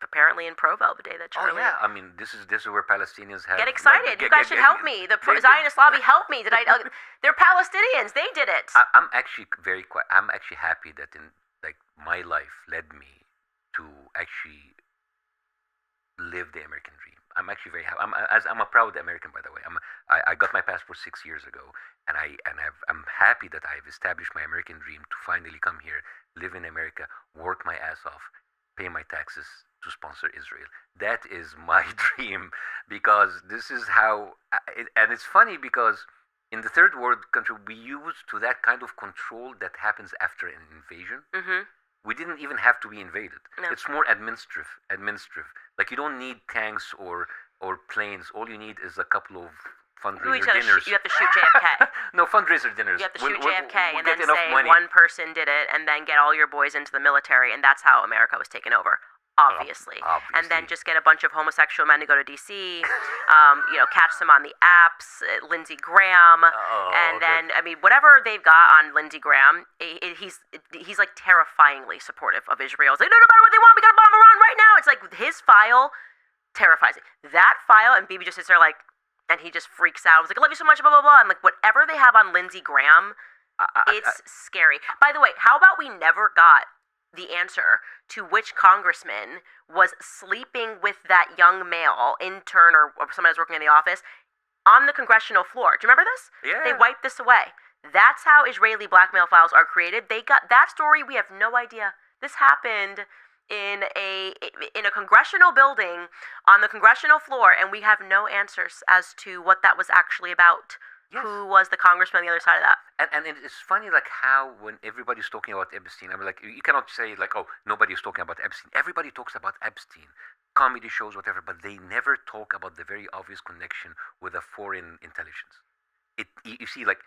apparently in Provo the day that Charlie. Oh yeah, I mean this is where Palestinians have. Get excited! You guys should help me. The Zionist lobby help me. Did I? They're Palestinians. They did it. I'm actually I'm actually happy that my life led me to actually live the American dream. I'm actually very happy. I'm a proud American, by the way. I got my passport 6 years ago, and I'm happy that I've established my American dream to finally come here, live in America, work my ass off, pay my taxes to sponsor Israel. That is my dream, because this is how. And it's funny because in the third world country we used to that kind of control that happens after an invasion. Mm-hmm. We didn't even have to be invaded. No. It's more administrative. Like you don't need tanks or planes. All you need is a couple of fundraiser dinners. You have to shoot JFK. No, fundraiser dinners. You have to shoot JFK and then say money. One person did it, and then get all your boys into the military, and that's how America was taken over. Obviously. And then just get a bunch of homosexual men to go to D.C., catch them on the apps, Lindsey Graham, and then, I mean, whatever they've got on Lindsey Graham, he's like terrifyingly supportive of Israel. He's like, no matter what they want, we gotta bomb Iran right now. It's like his file terrifies me. That file, and Bibi just sits there like, and he just freaks out. He's like, I love you so much, blah, blah, blah. I'm like, whatever they have on Lindsey Graham, it's scary. By the way, how about we never got the answer to which congressman was sleeping with that young male intern or someone who's working in the office on the congressional floor. Do you remember this? Yeah. They wiped this away. That's how Israeli blackmail files are created. They got that story. We have no idea. This happened in a congressional building on the congressional floor, and we have no answers as to what that was actually about. Yes. Who was the congressman on the other side of that? And it's funny, like how when everybody's talking about Epstein, I mean, like you cannot say like, oh, nobody's talking about Epstein. Everybody talks about Epstein, comedy shows, whatever, but they never talk about the very obvious connection with a foreign intelligence. You see, like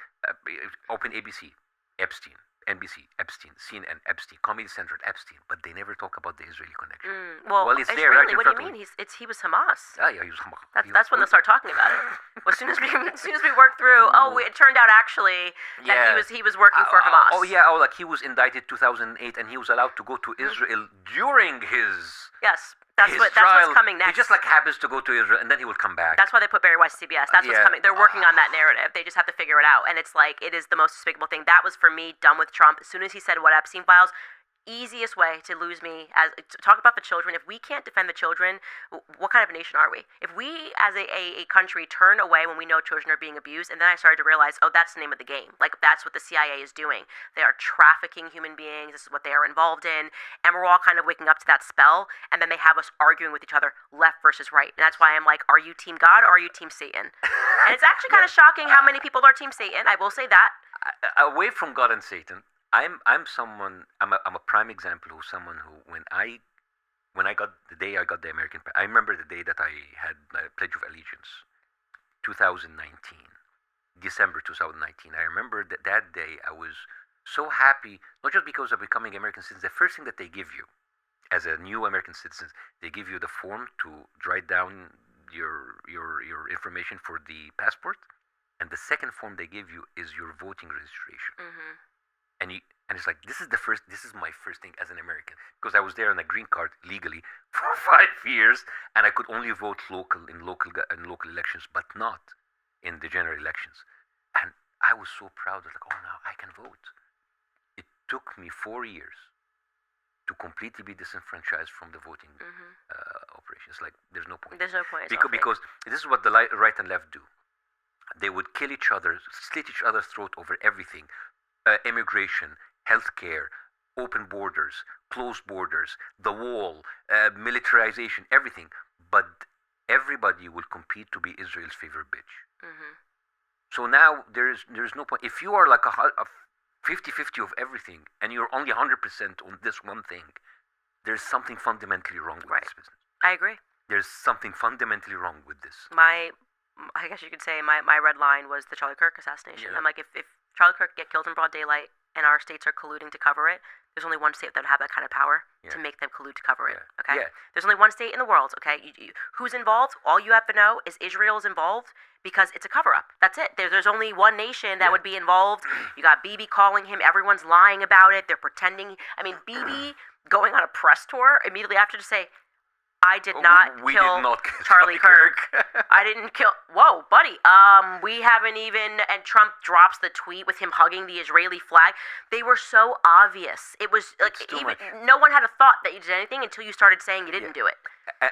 open ABC, Epstein. NBC, Epstein, CNN, Epstein, Comedy Central, Epstein, but they never talk about the Israeli connection. Well, it's there, right? What do you mean? He was Hamas. Yeah, he was Hamas. That's when they'll start talking about it. Well, as soon as we work through, it turned out actually that he was working for Hamas. Like he was indicted 2008, and he was allowed to go to Israel during his. Yes. That's what's coming next. He just like happens to go to Israel, and then he will come back. That's why they put Barry Weiss to CBS. That's what's coming. They're working on that narrative. They just have to figure it out. And it's like, it is the most despicable thing. That was, for me, done with Trump. As soon as he said what Epstein files, easiest way to lose me talk about the children. If we can't defend the children, what kind of a nation are we? If we as a country turn away when we know children are being abused, and then I started to realize, that's the name of the game. Like, that's what the CIA is doing. They are trafficking human beings. This is what they are involved in, and we're all kind of waking up to that spell, and then they have us arguing with each other, left versus right. And that's why I'm like, are you team God or are you team Satan? And it's actually kind of shocking how many people are team Satan. I will say that. Away from God and Satan, I'm a prime example of someone who when I got the American, I remember the day that I had the Pledge of Allegiance, 2019, December 2019. I remember that day I was so happy, not just because of becoming American citizens. The first thing that they give you as a new American citizen, they give you the form to write down your information for the passport, and the second form they give you is your voting registration. Mm-hmm. And it's like, this is my first thing as an American, because I was there on a green card legally for 5 years, and I could only vote in local elections, but not in the general elections. And I was so proud. Like, oh, now I can vote. It took me 4 years to completely be disenfranchised from the voting operations. Like, there's no point. There's no point. Because this is what the right and left do. They would kill each other, slit each other's throat over everything. Immigration, healthcare, open borders, closed borders, the wall, militarization, everything. But everybody will compete to be Israel's favorite bitch. Mm-hmm. So now there's no point. If you are like a 50-50 of everything, and you're only 100% on this one thing, there's something fundamentally wrong with this business. I agree. there's something fundamentally wrong with this. I guess you could say my red line was the Charlie Kirk assassination. Yeah. I'm like, if Charlie Kirk get killed in broad daylight and our states are colluding to cover it, there's only one state that would have that kind of power to make them collude to cover it. Yeah. Okay. Yeah. There's only one state in the world. Okay. Who's involved? All you have to know is Israel's involved because it's a cover-up. That's it. There's only one nation that would be involved. You got Bibi calling him. Everyone's lying about it. They're pretending. I mean, Bibi going on a press tour immediately after to say, I did not we kill did not kill Charlie Kirk. I didn't kill. Whoa, buddy. We haven't even. And Trump drops the tweet with him hugging the Israeli flag. They were so obvious. It was like no one had a thought that you did anything until you started saying you didn't do it.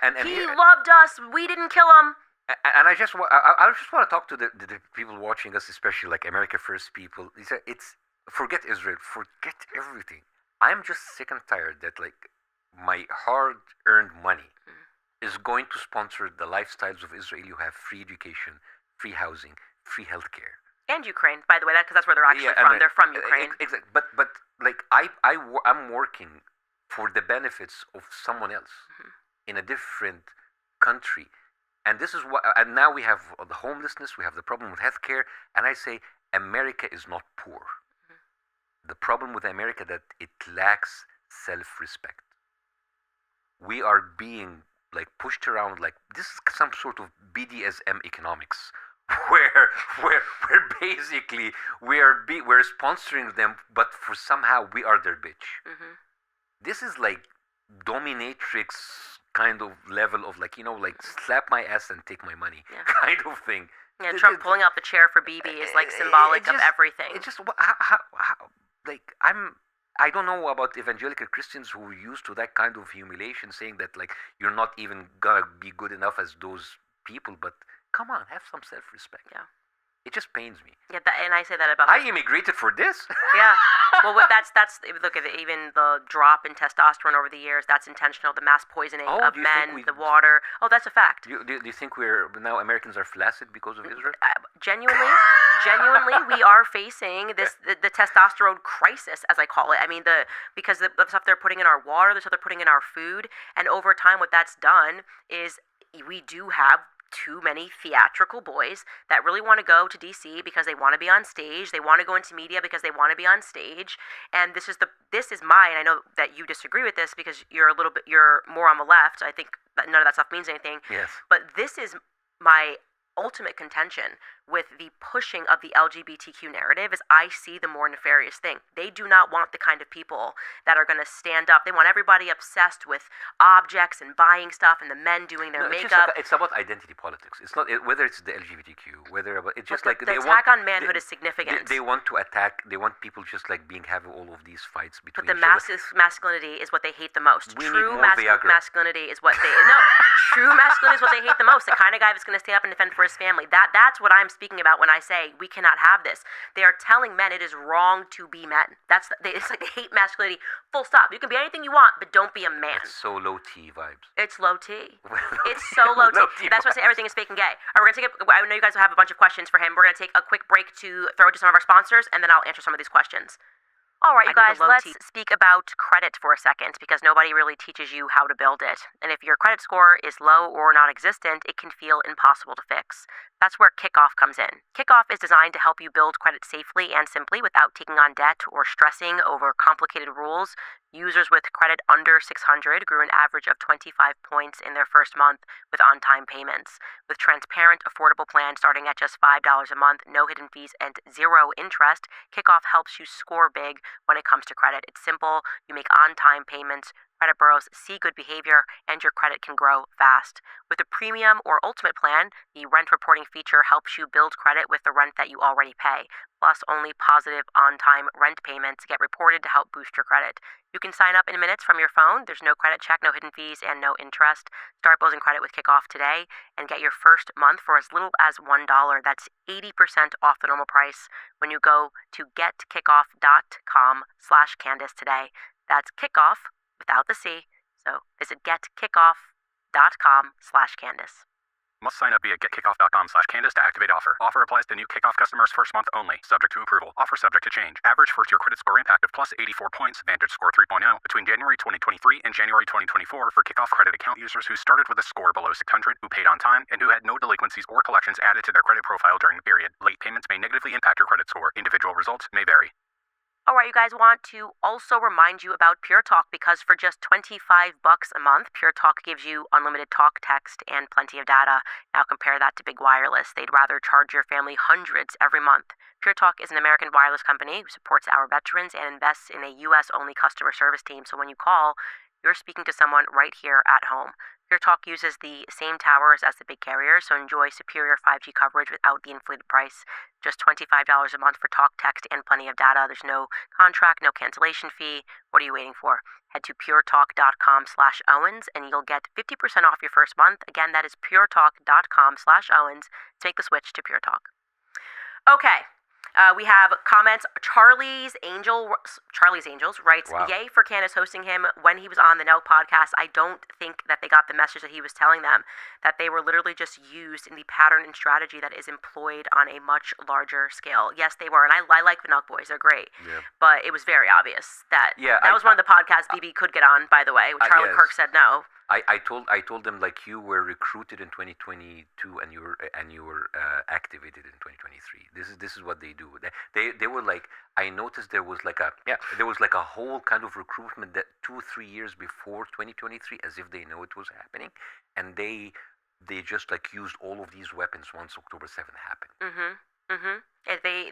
And he loved us. We didn't kill him. And I just want to talk to the people watching us, especially like America First people. It's forget Israel, forget everything. I'm just sick and tired that like my hard-earned money is going to sponsor the lifestyles of Israel who have free education, free housing, free healthcare. And Ukraine, by the way, because that's where they're actually from. They're from Ukraine. Exactly. But like I'm working for the benefits of someone else in a different country. And this is what. And now we have the homelessness. We have the problem with healthcare. And I say America is not poor. The problem with America that it lacks self-respect. We are being like pushed around like this is some sort of BDSM economics, where basically we're sponsoring them, but for somehow we are their bitch. This is like dominatrix kind of level of like like slap my ass and take my money kind of thing. Yeah, Trump pulling out the chair for Bibi is like symbolic of everything. It's just how like I don't know about evangelical Christians who are used to that kind of humiliation, saying that like you're not even gonna be good enough as those people. But come on, have some self-respect. Yeah, it just pains me. Yeah, and I say that about. I immigrated for this. Yeah, well, that's look at even the drop in testosterone over the years. That's intentional. The mass poisoning of men, the water. Oh, that's a fact. Do you think now Americans are flaccid because of Israel? Genuinely, we are facing the testosterone crisis, as I call it. I mean, because the stuff they're putting in our water, the stuff they're putting in our food, and over time, what that's done is we do have too many theatrical boys that really want to go to DC because they want to be on stage. They want to go into media because they want to be on stage. And this is mine. I know that you disagree with this because you're more on the left. I think that none of that stuff means anything. Yes. But this is my ultimate contention with the pushing of the LGBTQ narrative is I see the more nefarious thing. They do not want the kind of people that are going to stand up. They want everybody obsessed with objects and buying stuff and the men doing their makeup. It's about identity politics. It's not whether it's the LGBTQ, it's just the attack on manhood is significant. They want to attack. They want people just like having all of these fights between. But the masculinity is what they hate the most. True masculinity is what they True masculinity is what they hate the most. The kind of guy that's going to stay up and defend for his family. That's what I'm speaking about when I say we cannot have this. They are telling men it is wrong to be men. It's like they hate masculinity. Full stop. You can be anything you want, but don't be a man. It's so low T vibes. It's low T. It's so low T. That's why I say everything is fake and gay. All right, we're gonna I know you guys will have a bunch of questions for him. We're gonna take a quick break to throw to some of our sponsors, and then I'll answer some of these questions. All right, you guys, let's speak about credit for a second because nobody really teaches you how to build it. And if your credit score is low or non-existent, it can feel impossible to fix. That's where Kickoff comes in. Kickoff is designed to help you build credit safely and simply without taking on debt or stressing over complicated rules. Users with credit under 600 grew an average of 25 points in their first month with on-time payments. With transparent, affordable plans starting at just $5 a month, no hidden fees, and zero interest, Kickoff helps you score big when it comes to credit. It's simple. You make on-time payments, credit bureaus see good behavior, and your credit can grow fast. With the premium or ultimate plan, the rent reporting feature helps you build credit with the rent that you already pay. Plus, only positive on-time rent payments get reported to help boost your credit. You can sign up in minutes from your phone. There's no credit check, no hidden fees, and no interest. Start building credit with Kickoff today and get your first month for as little as $1. That's 80% off the normal price when you go to getkickoff.com/Candice today. That's Kickoff without the C. So visit getkickoff.com/Candice. Must sign up via getkickoff.com/Candice to activate offer. Offer applies to new Kickoff customers first month only, subject to approval. Offer subject to change. Average first-year credit score impact of plus 84 points, Vantage score 3.0, between January 2023 and January 2024 for Kickoff credit account users who started with a score below 600, who paid on time, and who had no delinquencies or collections added to their credit profile during the period. Late payments may negatively impact your credit score. Individual results may vary. All right, you guys, want to also remind you about Pure Talk because for just $25 a month, Pure Talk gives you unlimited talk, text, and plenty of data. Now compare that to Big Wireless. They'd rather charge your family hundreds every month. Pure Talk is an American wireless company who supports our veterans and invests in a U.S.-only customer service team. So when you call, you're speaking to someone right here at home. Pure Talk uses the same towers as the big carriers, so enjoy superior 5G coverage without the inflated price. Just $25 a month for talk, text, and plenty of data. There's no contract, no cancellation fee. What are you waiting for? Head to puretalk.com/Owens and you'll get 50% off your first month. Again, that is puretalk.com/Owens to make the switch to Pure Talk. Okay. We have comments. Charlie's Angels writes, Wow. Yay for Candice hosting him when he was on the No podcast. I don't think that they got the message that he was telling them, that they were literally just used in the pattern and strategy that is employed on a much larger scale. Yes, they were. And I like the Nelk Boys. They're great. Yeah. But it was very obvious that was one of the podcasts BB could get on, by the way. Charlie yes. Kirk said no. I told them like you were recruited in 2022 and you were activated in 2023. This is what they do. They were like, I noticed there was like a whole kind of recruitment that 2-3 years before 2023, as if they know it was happening, and they just like used all of these weapons once October 7th happened.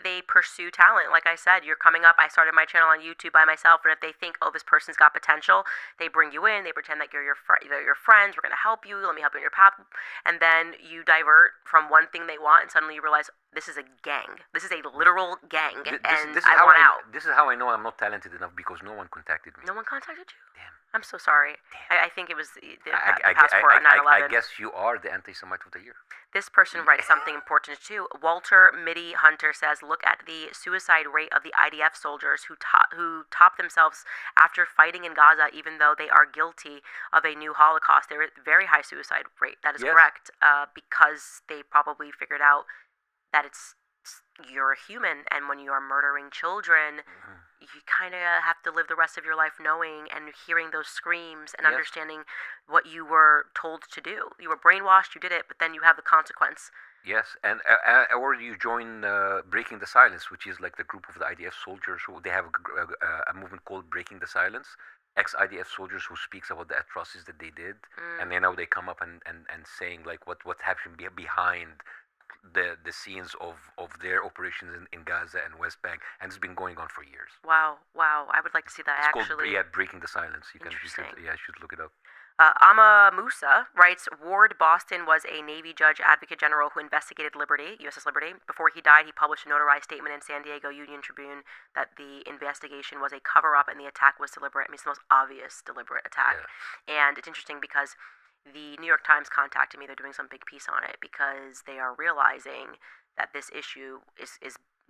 They pursue talent. Like I said, you're coming up. I started my channel on YouTube by myself, and if they think, oh, this person's got potential, they bring you in. They pretend that they're your friends. We're gonna help you. Let me help you in your path, and then you divert from one thing they want, and suddenly you realize this is a gang. This is a literal gang, and I want out. This is how I know I'm not talented enough, because no one contacted me. No one contacted you? Damn. I'm so sorry. I think it was the passport on 9/11. I guess you are the anti-Semite of the year. This person writes something important too. Walter Mitty Hunter says, look at the suicide rate of the IDF soldiers who top themselves after fighting in Gaza, even though they are guilty of a new Holocaust. There is a very high suicide rate. That is correct, because they probably figured out that you're a human, and when you are murdering children, you kind of have to live the rest of your life knowing and hearing those screams and understanding what you were told to do. You were brainwashed, you did it, but then you have the consequence. Yes, and or you join Breaking the Silence, which is like the group of the IDF soldiers who they have a movement called Breaking the Silence. Ex-IDF soldiers who speaks about the atrocities that they did, and then now they come up and saying like what happened behind the scenes of their operations in Gaza and West Bank, and it's been going on for years. Wow. I would like to see that. It's actually called Breaking the Silence. You should look it up. Ama Musa writes, Ward Boston was a Navy judge advocate general who investigated USS Liberty. Before he died, he published a notarized statement in San Diego Union Tribune that the investigation was a cover-up and the attack was deliberate. I mean, it's the most obvious deliberate attack. Yeah. And it's interesting because the New York Times contacted me. They're doing some big piece on it because they are realizing that this issue is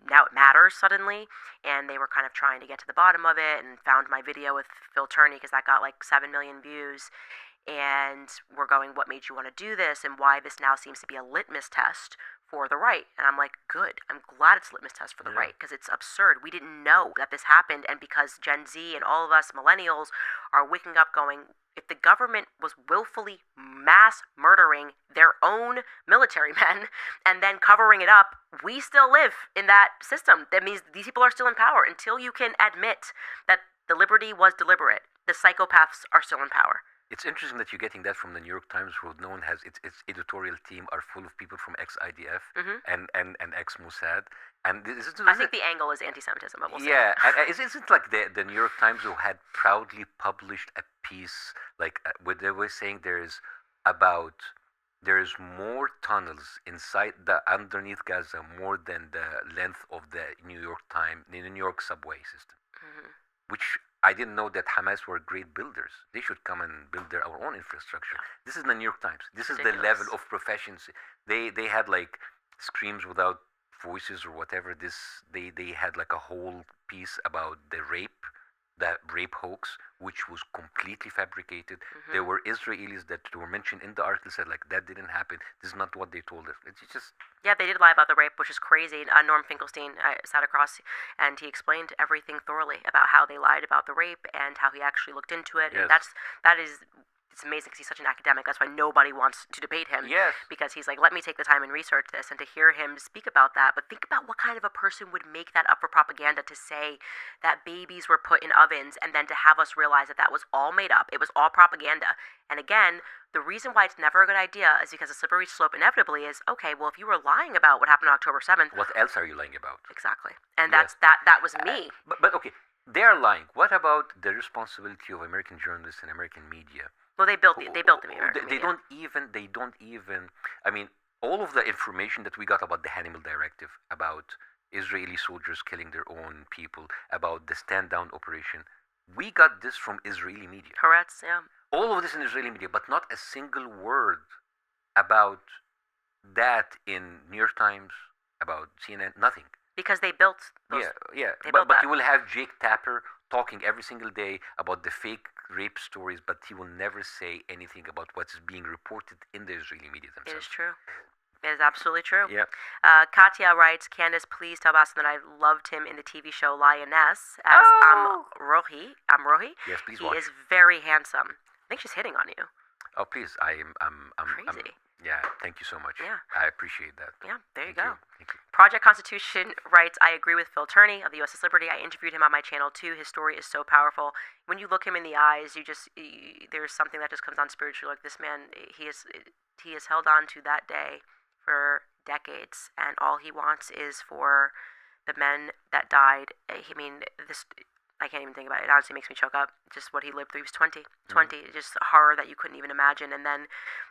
now it matters suddenly, and they were kind of trying to get to the bottom of it and found my video with Phil Turney because that got like 7 million views, and we're going, what made you want to do this, and why this now seems to be a litmus test for the right. And I'm like, good, I'm glad it's a litmus test for the right, because it's absurd. We didn't know that this happened, and because Gen Z and all of us millennials are waking up going, if the government was willfully mass murdering their own military men and then covering it up, we still live in that system. That means these people are still in power. Until you can admit that the liberty was deliberate, the psychopaths are still in power. It's interesting that you're getting that from the New York Times, who known has its editorial team are full of people from ex-IDF and ex-Mossad. And I think the angle is anti-Semitism, but we'll see. Yeah, and isn't like the New York Times who had proudly published a piece like where they were saying there's more tunnels underneath Gaza more than the length of the New York subway system, which I didn't know that Hamas were great builders. They should come and build their own infrastructure. This is the New York Times. This is the level of proficiency. They had like screams without voices or whatever. They had like a whole piece about the rape that rape hoax, which was completely fabricated. There were Israelis that were mentioned in the article said like that didn't happen. This is not what they told us. It's just Yeah, they did lie about the rape, which is crazy. Norm Finkelstein sat across and he explained everything thoroughly about how they lied about the rape and how he actually looked into it. Yes. And it's amazing because he's such an academic. That's why nobody wants to debate him. Yes. Because he's like, let me take the time and research this, and to hear him speak about that. But think about what kind of a person would make that up for propaganda, to say that babies were put in ovens and then to have us realize that that was all made up. It was all propaganda. And again, the reason why it's never a good idea is because the slippery slope inevitably is, okay, well, if you were lying about what happened on October 7th. what else are you lying about? Exactly. And Yes. that was me. But okay, they are lying. What about the responsibility of American journalists and American media? Well, they built the American They media. don't even. I mean, all of the information that we got about the Hannibal Directive, about Israeli soldiers killing their own people, about the stand down operation, we got this from Israeli media. Correct, yeah. All of this in Israeli media, but not a single word about that in New York Times, about CNN, nothing. Because they built those. Yeah. They But built that. you will have Jake Tapper talking every single day about the fake rape stories, but he will never say anything about what's being reported in the Israeli media It themselves. is true. It is absolutely true. Yeah. Katya writes, Candice, please tell Boston that I loved him in the TV show Lioness as Rohi. Yes, please He watch. is very handsome. I think she's hitting on you. Oh, please. I'm Crazy. yeah. Thank you so much. Yeah. I appreciate that. Yeah, there you Thank go. Thank you. Project Constitution writes, I agree with Phil Turney of the USS Liberty. I interviewed him on my channel too. His story is so powerful. When you look him in the eyes, there's something that just comes on spiritually. Like, this man, he has held on to that day for decades, and all he wants is for the men that died. I mean, this, I can't even think about it. It honestly makes me choke up. Just what he lived through. He was 20. Just horror that you couldn't even imagine. And then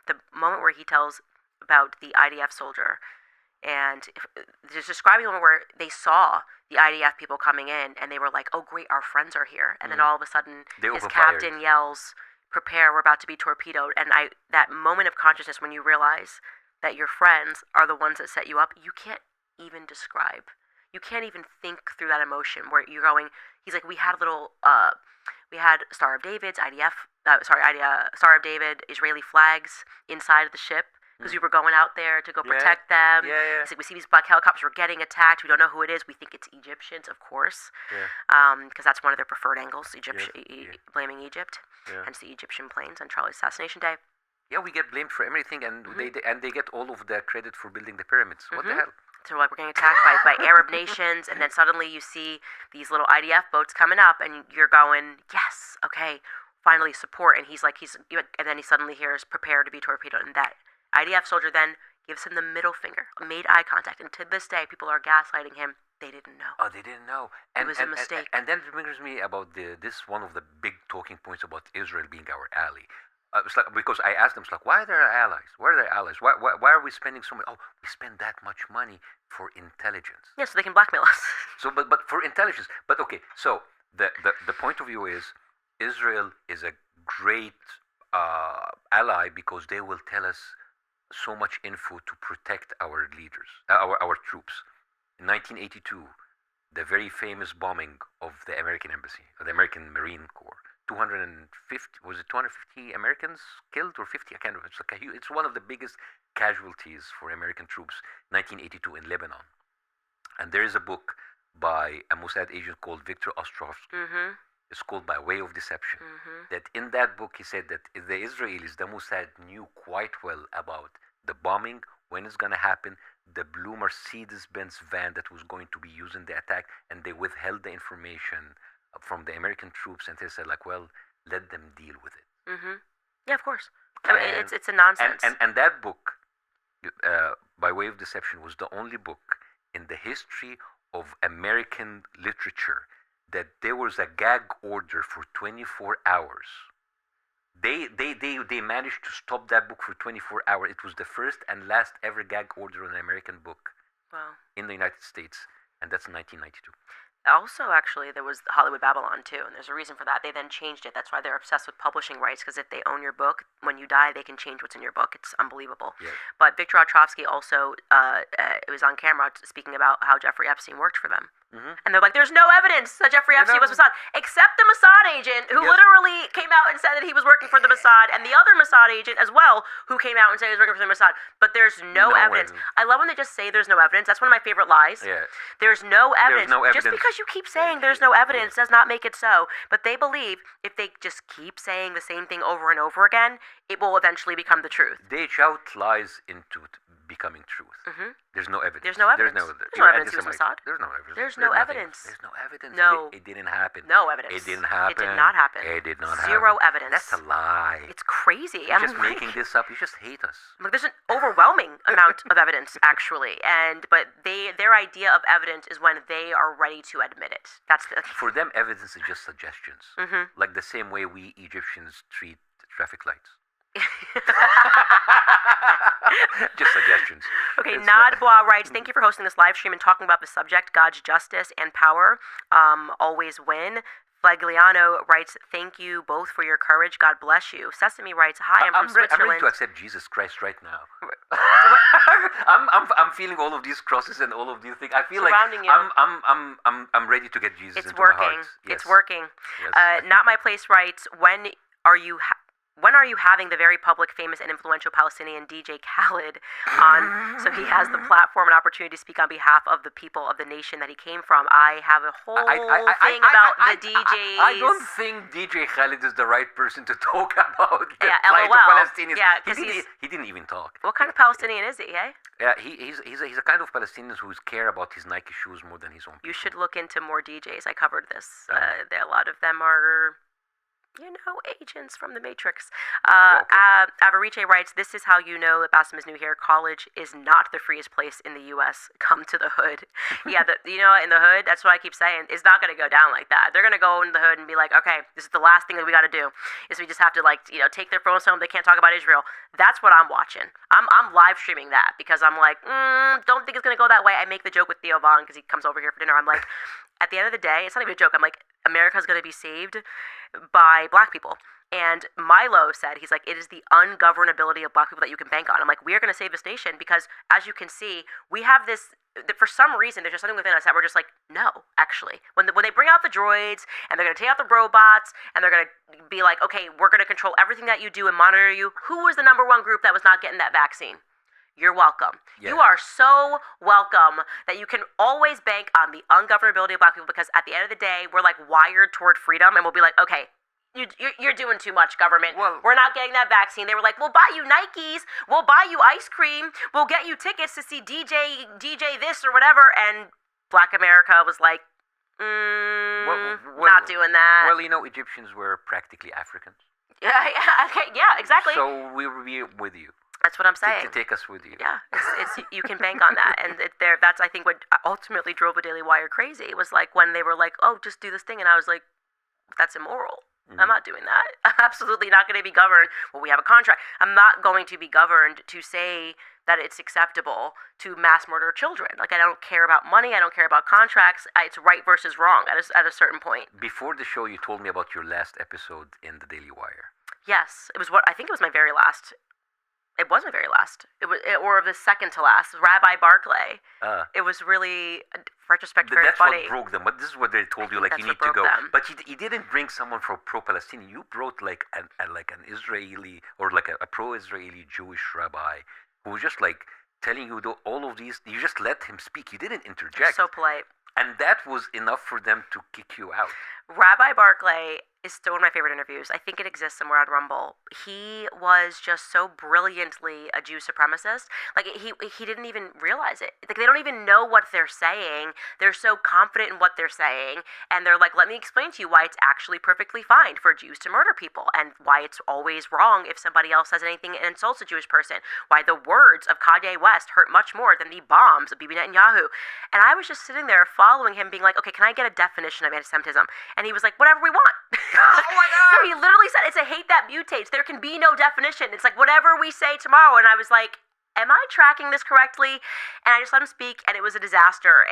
the moment where he tells about the IDF soldier, and just describing the moment where they saw the IDF people coming in, and they were like, oh, great, our friends are here. And then all of a sudden, They his opened fire. captain yells, prepare, we're about to be torpedoed. And that moment of consciousness when you realize that your friends are the ones that set you up, you can't even describe. You can't even think through that emotion where you're going, he's like, we had Star of David's, Star of David, Israeli flags inside of the ship, because we were going out there to go protect them. Yeah. He's like, we see these black helicopters, we're getting attacked, we don't know who it is, we think it's Egyptians, of course, because that's one of their preferred angles, blaming Egypt, hence the Egyptian planes on Charlie's assassination day. Yeah, we get blamed for everything, and they get all of the credit for building the pyramids. What the hell? So like, we're getting attacked by Arab nations, and then suddenly you see these little IDF boats coming up, and you're going, yes, okay, finally support. And and then he suddenly hears, prepare to be torpedoed, and that IDF soldier then gives him the middle finger, made eye contact, and to this day, people are gaslighting him. They didn't know. Oh, they didn't know. And, was a mistake. And then it brings me about this one of the big talking points about Israel being our ally. It's like, because I asked them, it's like, why are there allies? Where are their allies? Why are we spending so much? Oh, we spend that much money for intelligence. Yeah, so they can blackmail us. So, but for intelligence. But okay, so the point of view is Israel is a great ally because they will tell us so much info to protect our leaders, our troops. In 1982, the very famous bombing of the American embassy, of the American Marine Corps. 250 Americans killed or 50? I can't remember. It's like it's one of the biggest casualties for American troops. 1982 in Lebanon, and there is a book by a Mossad agent called Victor Ostrovsky. It's called By Way of Deception. That in that book he said that the Israelis, the Mossad, knew quite well about the bombing, when it's going to happen, the blue Mercedes-Benz van that was going to be used in the attack, and they withheld the information from the American troops, and they said, like, well, let them deal with it. Yeah, of course. I mean, it's a nonsense. And that book, By Way of Deception, was the only book in the history of American literature that there was a gag order for 24 hours. They managed to stop that book for 24 hours. It was the first and last ever gag order on an American book in the United States, and that's in 1992. Also, actually, there was Hollywood Babylon, too, and there's a reason for that. They then changed it. That's why they're obsessed with publishing rights, because if they own your book, when you die, they can change what's in your book. It's unbelievable. Yeah. But Victor Ostrovsky also it was on camera speaking about how Jeffrey Epstein worked for them. And they're like, there's no evidence that Jeffrey Epstein was Mossad, except the Mossad agent who literally came out and said that he was working for the Mossad, and the other Mossad agent as well who came out and said he was working for the Mossad. But there's no evidence. I love when they just say there's no evidence. That's one of my favorite lies. Yeah. There's no evidence. There's no evidence. Just because you keep saying there's no evidence does not make it so. But they believe if they just keep saying the same thing over and over again, it will eventually become the truth. They shout lies into becoming truth. There's no evidence. There's no evidence. There's no evidence. There's no evidence he was Mossad. There's no evidence. There's no evidence. There's no evidence. No. It didn't happen. No evidence. It didn't happen. It did not happen. It did not happen. Zero evidence. That's a lie. It's crazy. You're just making this up. You just hate us. Like, there's an overwhelming amount of evidence, actually, but their idea of evidence is when they are ready to admit it. That's For them, evidence is just suggestions, like the same way we Egyptians treat traffic lights. Just suggestions. Okay, Nadbois writes, thank you for hosting this live stream and talking about the subject, God's justice and power always win. Flagliano writes, thank you both for your courage. God bless you. Sesame writes, hi, I'm from Switzerland. I'm ready to accept Jesus Christ right now. I'm feeling all of these crosses and all of these things. I feel surrounding like you. I'm ready to get Jesus into working. my heart. Yes. It's working. Yes. Not My Place writes, when are you having the very public, famous, and influential Palestinian DJ Khaled on so he has the platform and opportunity to speak on behalf of the people of the nation that he came from? I have a whole thing about the DJs. I don't think DJ Khaled is the right person to talk about the plight of LOL. Palestinians. Yeah, he didn't even talk. What kind of Palestinian is he, eh? Yeah, he's a kind of Palestinian who care about his Nike shoes more than his own people. You should look into more DJs. I covered this. A lot of them are... agents from the Matrix. Avarice writes, this is how you know that Bاسm is new here. College is not the freest place in the U.S. Come to the hood. Yeah, in the hood, that's what I keep saying. It's not going to go down like that. They're going to go in the hood and be like, okay, this is the last thing that we got to do. Is we just have to, take their phones home. They can't talk about Israel. That's what I'm watching. I'm live streaming that because I'm like, don't think it's going to go that way. I make the joke with Theo Vaughn because he comes over here for dinner. I'm like, at the end of the day, it's not even a joke. I'm like, America's going to be saved by black people. And Milo said, he's like, it is the ungovernability of black people that you can bank on. I'm like, we are going to save this nation because, as you can see, we have this, for some reason, there's just something within us that we're just like, no, actually. When they bring out the droids, and they're going to take out the robots, and they're going to be like, okay, we're going to control everything that you do and monitor you. Who was the number one group that was not getting that vaccine? You're welcome. Yeah. You are so welcome that you can always bank on the ungovernability of black people because at the end of the day, we're like wired toward freedom and we'll be like, okay, you're doing too much, government. Well, we're not getting that vaccine. They were like, we'll buy you Nikes, we'll buy you ice cream, we'll get you tickets to see DJ this or whatever. And Black America was like, not doing that. Well, Egyptians were practically Africans. Yeah, exactly. So we will be with you. That's what I'm saying. To take us with you. Yeah, it's you can bank on that, and that's I think what ultimately drove the Daily Wire crazy. It was like when they were like, "Oh, just do this thing," and I was like, "That's immoral. I'm not doing that. I'm absolutely not going to be governed. Well, we have a contract. I'm not going to be governed to say that it's acceptable to mass murder children. Like I don't care about money. I don't care about contracts. It's right versus wrong at a certain point." Before the show, you told me about your last episode in the Daily Wire. Yes, it was I think it was my very last. It was my very last. Or the second to last. Rabbi Barclay. It was really, in retrospect, very funny. That's what broke them. But this is what they told you, like you need to go. But you didn't bring someone from pro-Palestinian. You brought like an Israeli or like a pro-Israeli Jewish rabbi who was just like telling you all of these. You just let him speak. You didn't interject. So polite. And that was enough for them to kick you out. Rabbi Barclay is still one of my favorite interviews. I think it exists somewhere on Rumble. He was just so brilliantly a Jew supremacist. Like, he didn't even realize it. Like, they don't even know what they're saying. They're so confident in what they're saying. And they're like, let me explain to you why it's actually perfectly fine for Jews to murder people. And why it's always wrong if somebody else says anything and insults a Jewish person. Why the words of Kanye West hurt much more than the bombs of Bibi Netanyahu. And I was just sitting there following him being like, okay, can I get a definition of anti-Semitism? And he was like, whatever we want. Oh my God! He literally said, it's a hate that mutates. There can be no definition. It's like whatever we say tomorrow. And I was like, am I tracking this correctly? And I just let him speak, and it was a disaster.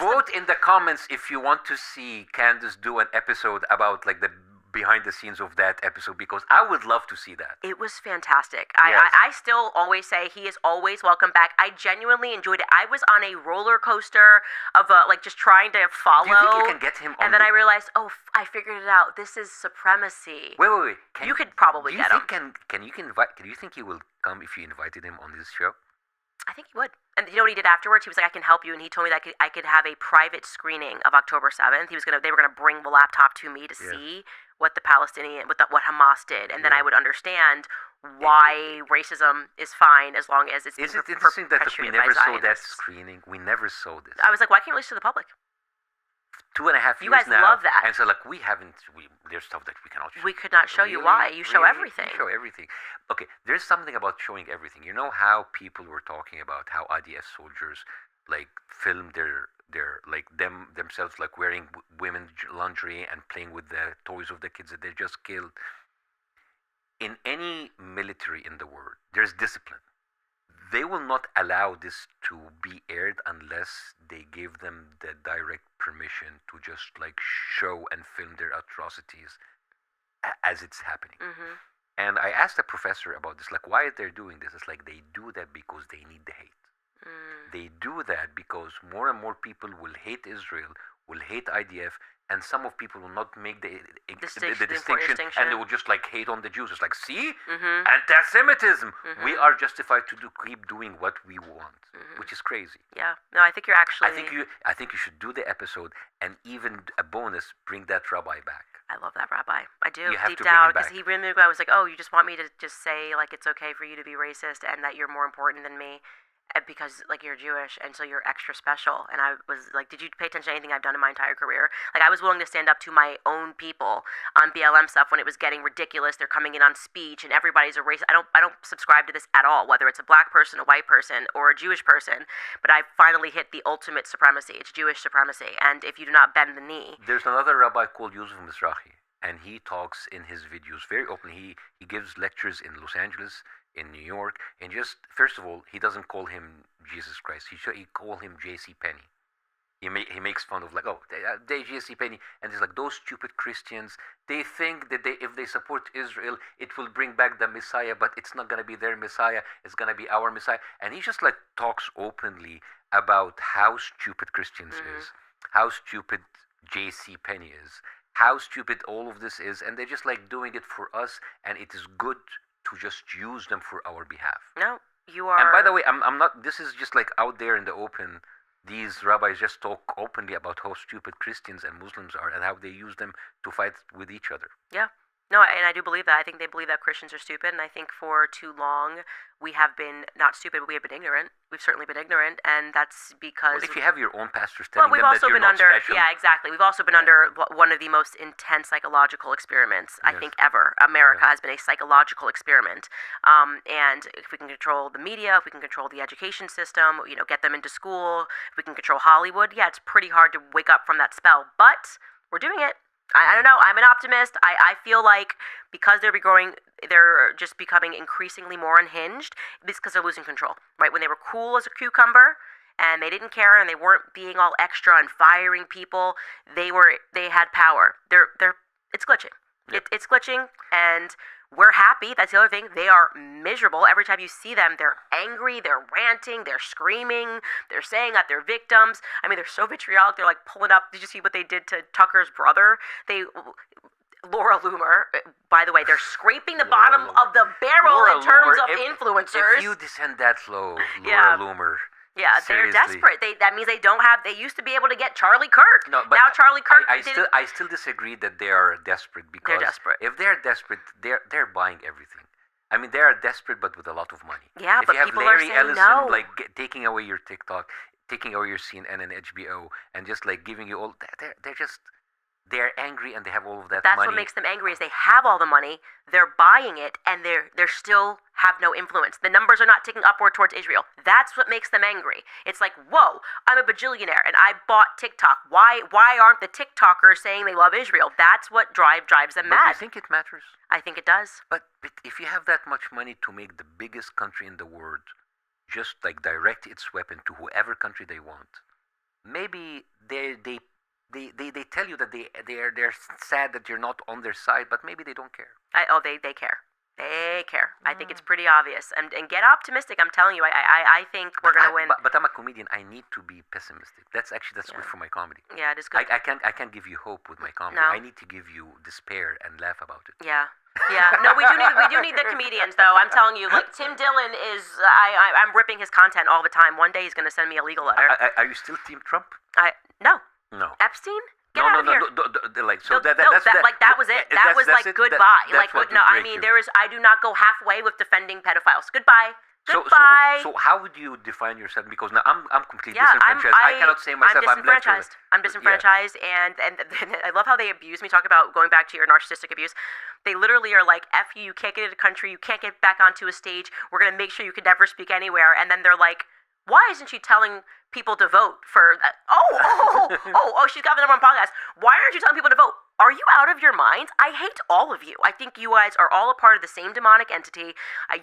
Vote in the comments if you want to see Candice do an episode about like the behind the scenes of that episode because I would love to see that. It was fantastic. Yes. I still always say he is always welcome back. I genuinely enjoyed it. I was on a roller coaster of like just trying to follow. Do you think you can get him on and then I realized, I figured it out. This is supremacy. Wait. You could probably get him. Do you think he will come if you invited him on this show? I think he would. And you know what he did afterwards? He was like, I can help you. And he told me that I could have a private screening of October 7th. They were gonna bring the laptop to me to see what what Hamas did. And then I would understand why racism is fine as long as it's Is it interesting that we never saw that screening? We never saw this. I was like, why can't we release it to the public? 2.5 years You guys now, love that. And so like there's stuff that we cannot show. We could not show you why. You show everything. You show everything. Okay, there's something about showing everything. You know how people were talking about how IDF soldiers like film their themselves like wearing women's lingerie and playing with the toys of the kids that they just killed. In any military in the world, there's discipline. They will not allow this to be aired unless they give them the direct permission to just like show and film their atrocities as it's happening. Mm-hmm. And I asked a professor about this, like, why are they doing this? It's like they do that because they need the hate. They do that because more and more people will hate Israel, will hate IDF, and some of people will not make the distinction, and they will just like hate on the Jews. It's like, see, anti-Semitism. We are justified to keep doing what we want, which is crazy. Yeah, no, I think you're actually. I think you should do the episode, and even a bonus, bring that rabbi back. I love that rabbi. I do, You have deep to bring down, him back. because he really. I was like, oh, you just want me to just say like it's okay for you to be racist and that you're more important than me. Because like you're Jewish and so you're extra special. And I was like, did you pay attention to anything I've done in my entire career? Like I was willing to stand up to my own people on BLM stuff when it was getting ridiculous. They're coming in on speech and everybody's a racist. I don't subscribe to this at all, whether it's a black person, a white person, or a Jewish person. But I finally hit the ultimate supremacy. It's Jewish supremacy. And if you do not bend the knee. There's another rabbi called Yusuf, and he talks in his videos very openly. He gives lectures in Los Angeles, in New York, and just first of all, he doesn't call him Jesus Christ. He call him J.C. Penney. He makes fun of like, they J.C. Penney, and he's like, those stupid Christians. They think that if they support Israel, it will bring back the Messiah, but it's not gonna be their Messiah. It's gonna be our Messiah. And he just like talks openly about how stupid Christians is, how stupid J.C. Penney is, how stupid all of this is, and they're just like doing it for us, and it is good to just use them for our behalf. No, you are. And by the way, I'm not. This is just like out there in the open. These rabbis just talk openly about how stupid Christians and Muslims are and how they use them to fight with each other. Yeah. No, and I do believe that. I think they believe that Christians are stupid, and I think for too long we have been not stupid, but we have been ignorant. We've certainly been ignorant, and that's because. Well, if you have your own pastors telling we've them also that you're been not under. special. Yeah, exactly. We've also been under one of the most intense psychological experiments I think ever. America has been a psychological experiment, and if we can control the media, if we can control the education system, get them into school, if we can control Hollywood, yeah, it's pretty hard to wake up from that spell, but we're doing it. I don't know. I'm an optimist. I feel like because they're just becoming increasingly more unhinged. It's because they're losing control, right? When they were cool as a cucumber and they didn't care and they weren't being all extra and firing people, they had power. It's glitching. Yep. It's glitching, and we're happy. That's the other thing. They are miserable. Every time you see them, they're angry, they're ranting, they're screaming, they're saying that they're victims. I mean, they're so vitriolic. They're like pulling up. Did you see what they did to Tucker's brother? Laura Loomer, by the way, they're scraping the bottom of the barrel Laura in terms Loomer, of influencers. If you descend that low, Yeah. Laura Loomer. Yeah, Seriously. they're desperate. That means they don't have. They used to be able to get Charlie Kirk. No, but now Charlie Kirk. I still disagree that they are desperate because They're desperate. if they're desperate, they're buying everything. I mean, they are desperate, but with a lot of money. Yeah, if but you have people are Larry saying Ellison no. like taking away your TikTok, taking away your CNN and HBO, and just like giving you all, they're angry and they have all of that That's money. what makes them angry is they have all the money, they're buying it, and they're still have no influence. The numbers are not ticking upward towards Israel. That's what makes them angry. It's like, whoa, I'm a bajillionaire and I bought TikTok. Why aren't the TikTokers saying they love Israel? That's what drives them But mad. you think it matters? I think it does. But if you have that much money to make the biggest country in the world just like direct its weapon to whoever country they want, maybe they they tell you that they're sad that you're not on their side, but maybe they don't care. They care. They care. I think it's pretty obvious. And get optimistic. I'm telling you, I think we're gonna win. But I'm a comedian. I need to be pessimistic. That's good for my comedy. Yeah, it is good. I can't give you hope with my comedy. No. I need to give you despair and laugh about it. Yeah. No, we do need the comedians though. I'm telling you, like Tim Dillon is. I'm ripping his content all the time. One day he's gonna send me a legal letter. Are you still Team Trump? No. No. Epstein? Get no, out of here. like so that was it. That was like goodbye. I mean, I do not go halfway with defending pedophiles. Goodbye. Goodbye. So how would you define yourself? Because now I'm completely disenfranchised. I cannot say myself I'm disenfranchised. I'm disenfranchised, and I love how they abuse me. Talk about going back to your narcissistic abuse. They literally are like, F you can't get into the country, you can't get back onto a stage, we're going to make sure you can never speak anywhere. And then they're like, why isn't she telling people to vote for that? She's got the number one podcast. Why aren't you telling people to vote? Are you out of your minds? I hate all of you. I think you guys are all a part of the same demonic entity.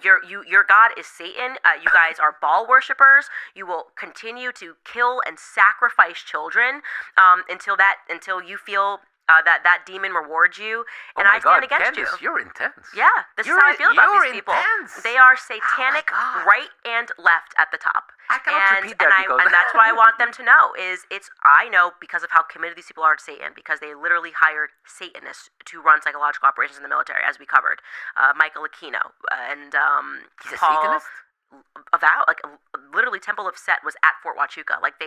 Your God is Satan. You guys are Baal worshippers. You will continue to kill and sacrifice children until you feel that demon rewards you, and I stand against Candice, you. You're intense. Yeah, this is how I feel about these people. Intense. They are satanic, right and left at the top. I cannot repeat that and that's what I want them to know is I know because of how committed these people are to Satan, because they literally hired Satanists to run psychological operations in the military, as we covered. Michael Aquino and he's a Paul, Satanist? Literally Temple of Set was at Fort Huachuca. Like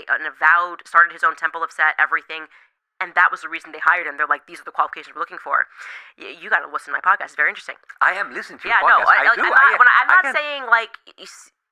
started his own Temple of Set, everything. And that was the reason they hired him. They're like, these are the qualifications we're looking for. You got to listen to my podcast. It's very interesting. I am listening to your podcast. I do. I'm not saying like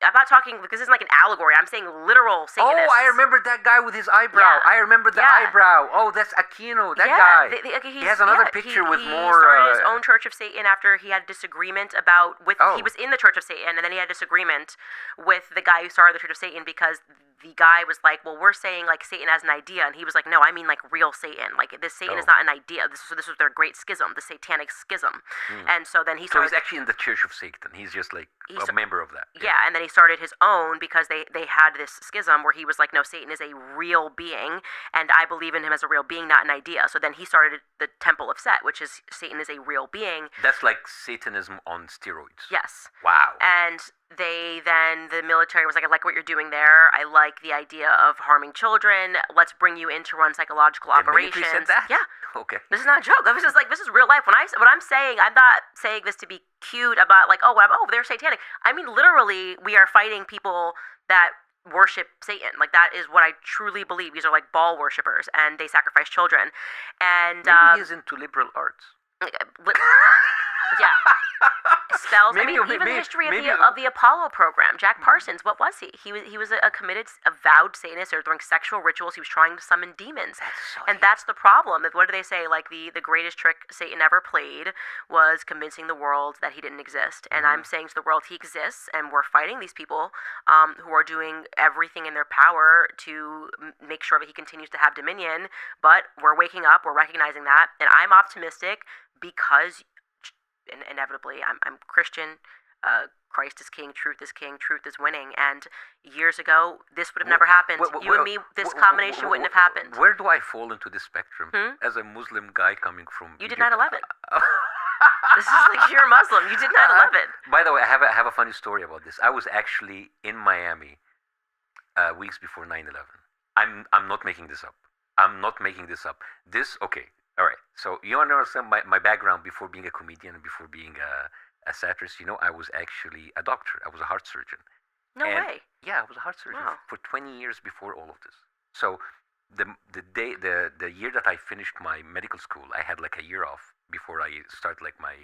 I'm not talking because this isn't like an allegory. I'm saying literal Satanists. Oh, I remember that guy with his eyebrow. Yeah. I remember the eyebrow. Oh, that's Aquino. That guy. He has another picture with more. He started his own Church of Satan after he had a disagreement he was in the Church of Satan, and then he had a disagreement with the guy who started the Church of Satan because the guy was like, well, we're saying like Satan as an idea, and he was like, no, I mean like real Satan. Like this Satan is not an idea. This was their great schism, the satanic schism. And so then he started. So he's actually in the Church of Satan. He's just like a member of that. Yeah, and then he started his own because they had this schism where he was like, no, Satan is a real being, and I believe in him as a real being, not an idea. So then he started the Temple of Set, which is Satan is a real being. That's like Satanism on steroids. Yes. Wow. And the military was like, I like what you're doing there. I like the idea of harming children. Let's bring you in to run psychological operations. The military said that? Yeah. Okay. This is not a joke. This is real life. What I'm saying, I'm not saying this to be cute about like, they're satanic. I mean, literally, we are fighting people that worship Satan. Like that is what I truly believe. These are like Baal worshippers, and they sacrifice children. And maybe he's into liberal arts. Yeah. Spells. Maybe, even the history of the Apollo program. Jack Parsons, what was he? He was a committed, avowed Satanist. They were doing sexual rituals. He was trying to summon demons. That's the problem. What do they say? Like the greatest trick Satan ever played was convincing the world that he didn't exist. And I'm saying to the world, he exists, and we're fighting these people who are doing everything in their power to make sure that he continues to have dominion. But we're waking up. We're recognizing that, and I'm optimistic because. Inevitably, I'm Christian. Christ is king. Truth is king. Truth is winning. And years ago, this would have never happened. You and me, this combination wouldn't have happened. Where do I fall into this spectrum as a Muslim guy coming from? You did 9/11. This is like you're a Muslim. You did 9/11. By the way, I have a funny story about this. I was actually in Miami weeks before 9/11. I'm not making this up. Okay. All right, so you understand my background before being a comedian and before being a satirist. I was actually a doctor. I was a heart surgeon. No way. Yeah, I was a heart surgeon for 20 years before all of this. So the year that I finished my medical school, I had like a year off before I start like my.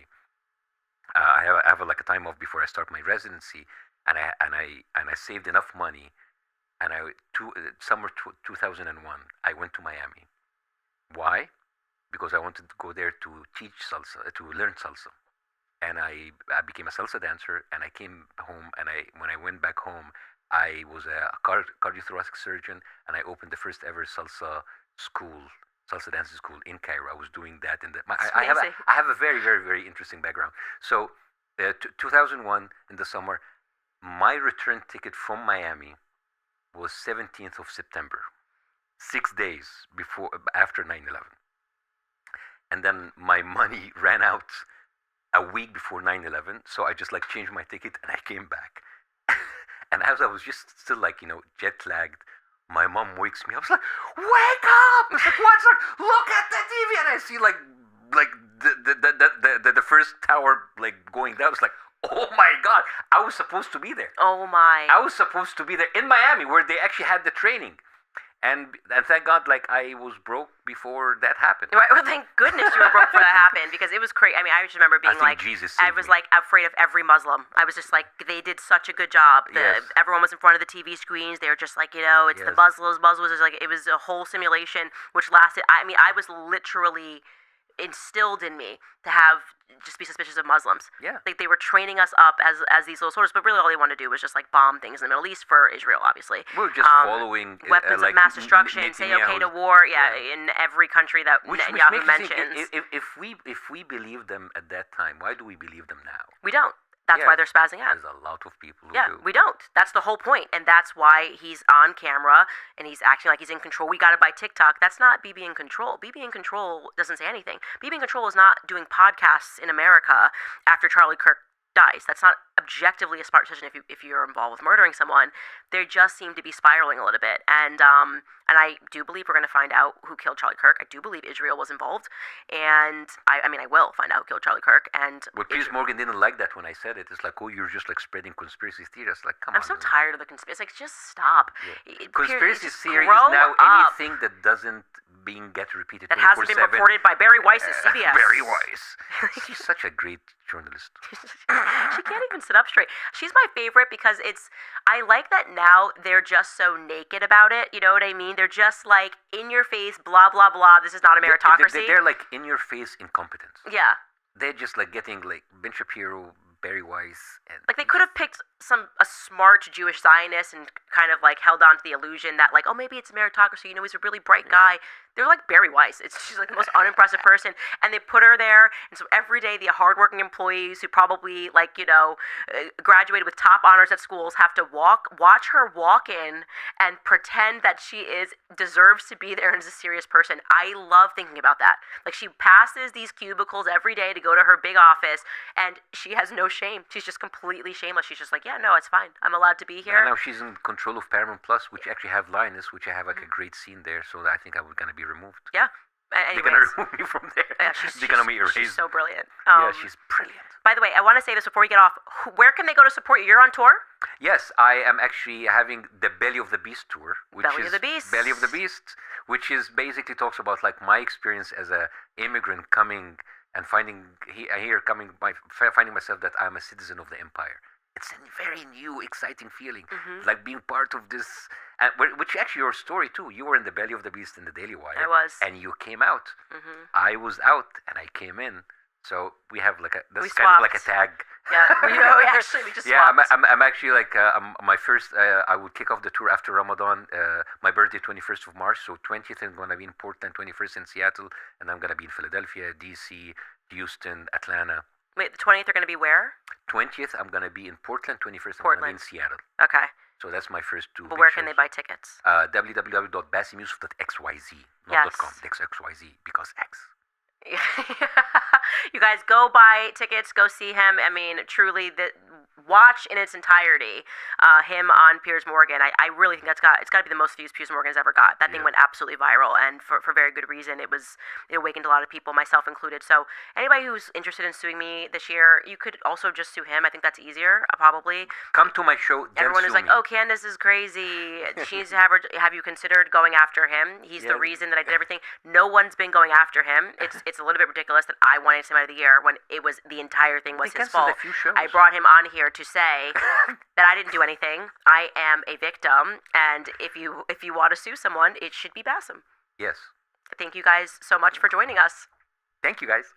I have like a time off before I start my residency, and I saved enough money, and summer 2001, I went to Miami. Why? Because I wanted to go there to teach salsa, to learn salsa. And I became a salsa dancer, and I came home, and when I went back home, I was a cardiothoracic surgeon, and I opened the first ever salsa dancing school in Cairo. I was doing that I have a very, very, very interesting background. So 2001 in the summer, my return ticket from Miami was 17th of September. 6 days after 9/11, and then my money ran out a week before 9/11, so I just like changed my ticket and I came back. And as I was just still like jet lagged, my mom wakes me up. I was like, "Wake up!" It's like, "What's up? Look at the TV!" And I see like the first tower like going down. It's like, oh my God! I was supposed to be there. Oh my! I was supposed to be there in Miami, where they actually had the training. And thank God, like, I was broke before that happened. Right. Well, thank goodness you were broke before that happened, because it was crazy. I mean, I just remember being like, I was like afraid of every Muslim. I was just like, they did such a good job. Everyone was in front of the TV screens. They were just like, it's the Muslims. It was a whole simulation which lasted. I mean, I was literally instilled in me to just be suspicious of Muslims. Yeah. Like, they were training us up as these little soldiers, but really all they wanted to do was just like bomb things in the Middle East for Israel, obviously. We were just following weapons of mass destruction, say okay to war, in every country that Netanyahu mentions. If we believed them at that time, why do we believe them now? We don't. That's why they're spazzing out. There's a lot of people who do. We don't. That's the whole point. And that's why he's on camera and he's acting like he's in control. We got it by TikTok. That's not BB in control. BB in control doesn't say anything. BB in control is not doing podcasts in America after Charlie Kirk dies. That's not objectively a smart decision if you're involved with murdering someone. They just seem to be spiraling a little bit. And I do believe we're going to find out who killed Charlie Kirk. I do believe Israel was involved. And I will find out who killed Charlie Kirk. And but Piers Morgan didn't like that when I said it. It's like, oh, you're just like spreading conspiracy theories. Like, come on. I'm so tired of the conspiracy. Like, just stop. Yeah. Conspiracy theory is now anything that doesn't get repeated. That hasn't been reported by Barry Weiss at CBS. Barry Weiss. She's such a great journalist. She can't even sit up straight. She's my favorite because I like that now they're just so naked about it. You know what I mean? They're just like in your face, blah, blah, blah. This is not a meritocracy. They're like in your face incompetence. Yeah. They're just like getting like Ben Shapiro, Barry Weiss. And like they could have picked a smart Jewish Zionist and kind of like held on to the illusion that like, oh, maybe it's a meritocracy. He's a really bright guy. They're like Barry Weiss. She's like the most unimpressive person. And they put her there. And so every day the hardworking employees who probably graduated with top honors at schools have to watch her walk in and pretend that she deserves to be there and is a serious person. I love thinking about that. Like, she passes these cubicles every day to go to her big office and she has no shame. She's just completely shameless. She's just like, yeah, no, it's fine. I'm allowed to be here. And now she's in control of Paramount Plus, which actually have Lioness, which I have like a great scene there. So I think I was going to be removed. Yeah. They're going to remove me from there. Yeah, they're going to be erased. She's so brilliant. Yeah, she's brilliant. By the way, I want to say this before we get off. Where can they go to support you? You're on tour? Yes, I am actually having the Belly of the Beast tour. Belly of the Beast, which is basically talks about like my experience as a immigrant coming and finding myself that I'm a citizen of the empire. It's a very new, exciting feeling, like being part of this, which actually your story too. You were in the Belly of the Beast in the Daily Wire. I was. And you came out. I was out and I came in. So we have like we kind of like a tag. Yeah, we just yeah, swapped. I'm actually like my first. I would kick off the tour after Ramadan. My birthday 21st of March, so 20th I'm gonna be in Portland, 21st in Seattle, and I'm gonna be in Philadelphia, DC, Houston, Atlanta. Wait, the 20th are gonna be where? 20th I'm gonna be in Portland, 21st I'm gonna be in Seattle. Okay. So that's my first two. But where can they buy tickets? www.basimyusuf.xyz, not .com. XYZ because X. You guys go buy tickets, go see him. I mean, truly, watch in its entirety him on Piers Morgan. I really think it's got to be the most views Piers Morgan's ever got. That thing went absolutely viral, and for very good reason. It awakened a lot of people, myself included. So anybody who's interested in suing me this year, you could also just sue him. I think that's easier, probably. Come to my show. Everyone is like, oh, Candice is crazy. Have you considered going after him? He's the reason that I did everything. No one's been going after him. It's a little bit ridiculous that I wanted him out of the year when the entire thing was his fault. I brought him on here to say that I didn't do anything. I am a victim, and if you want to sue someone, it should be Basim. Yes. Thank you guys so much for joining us. Thank you guys.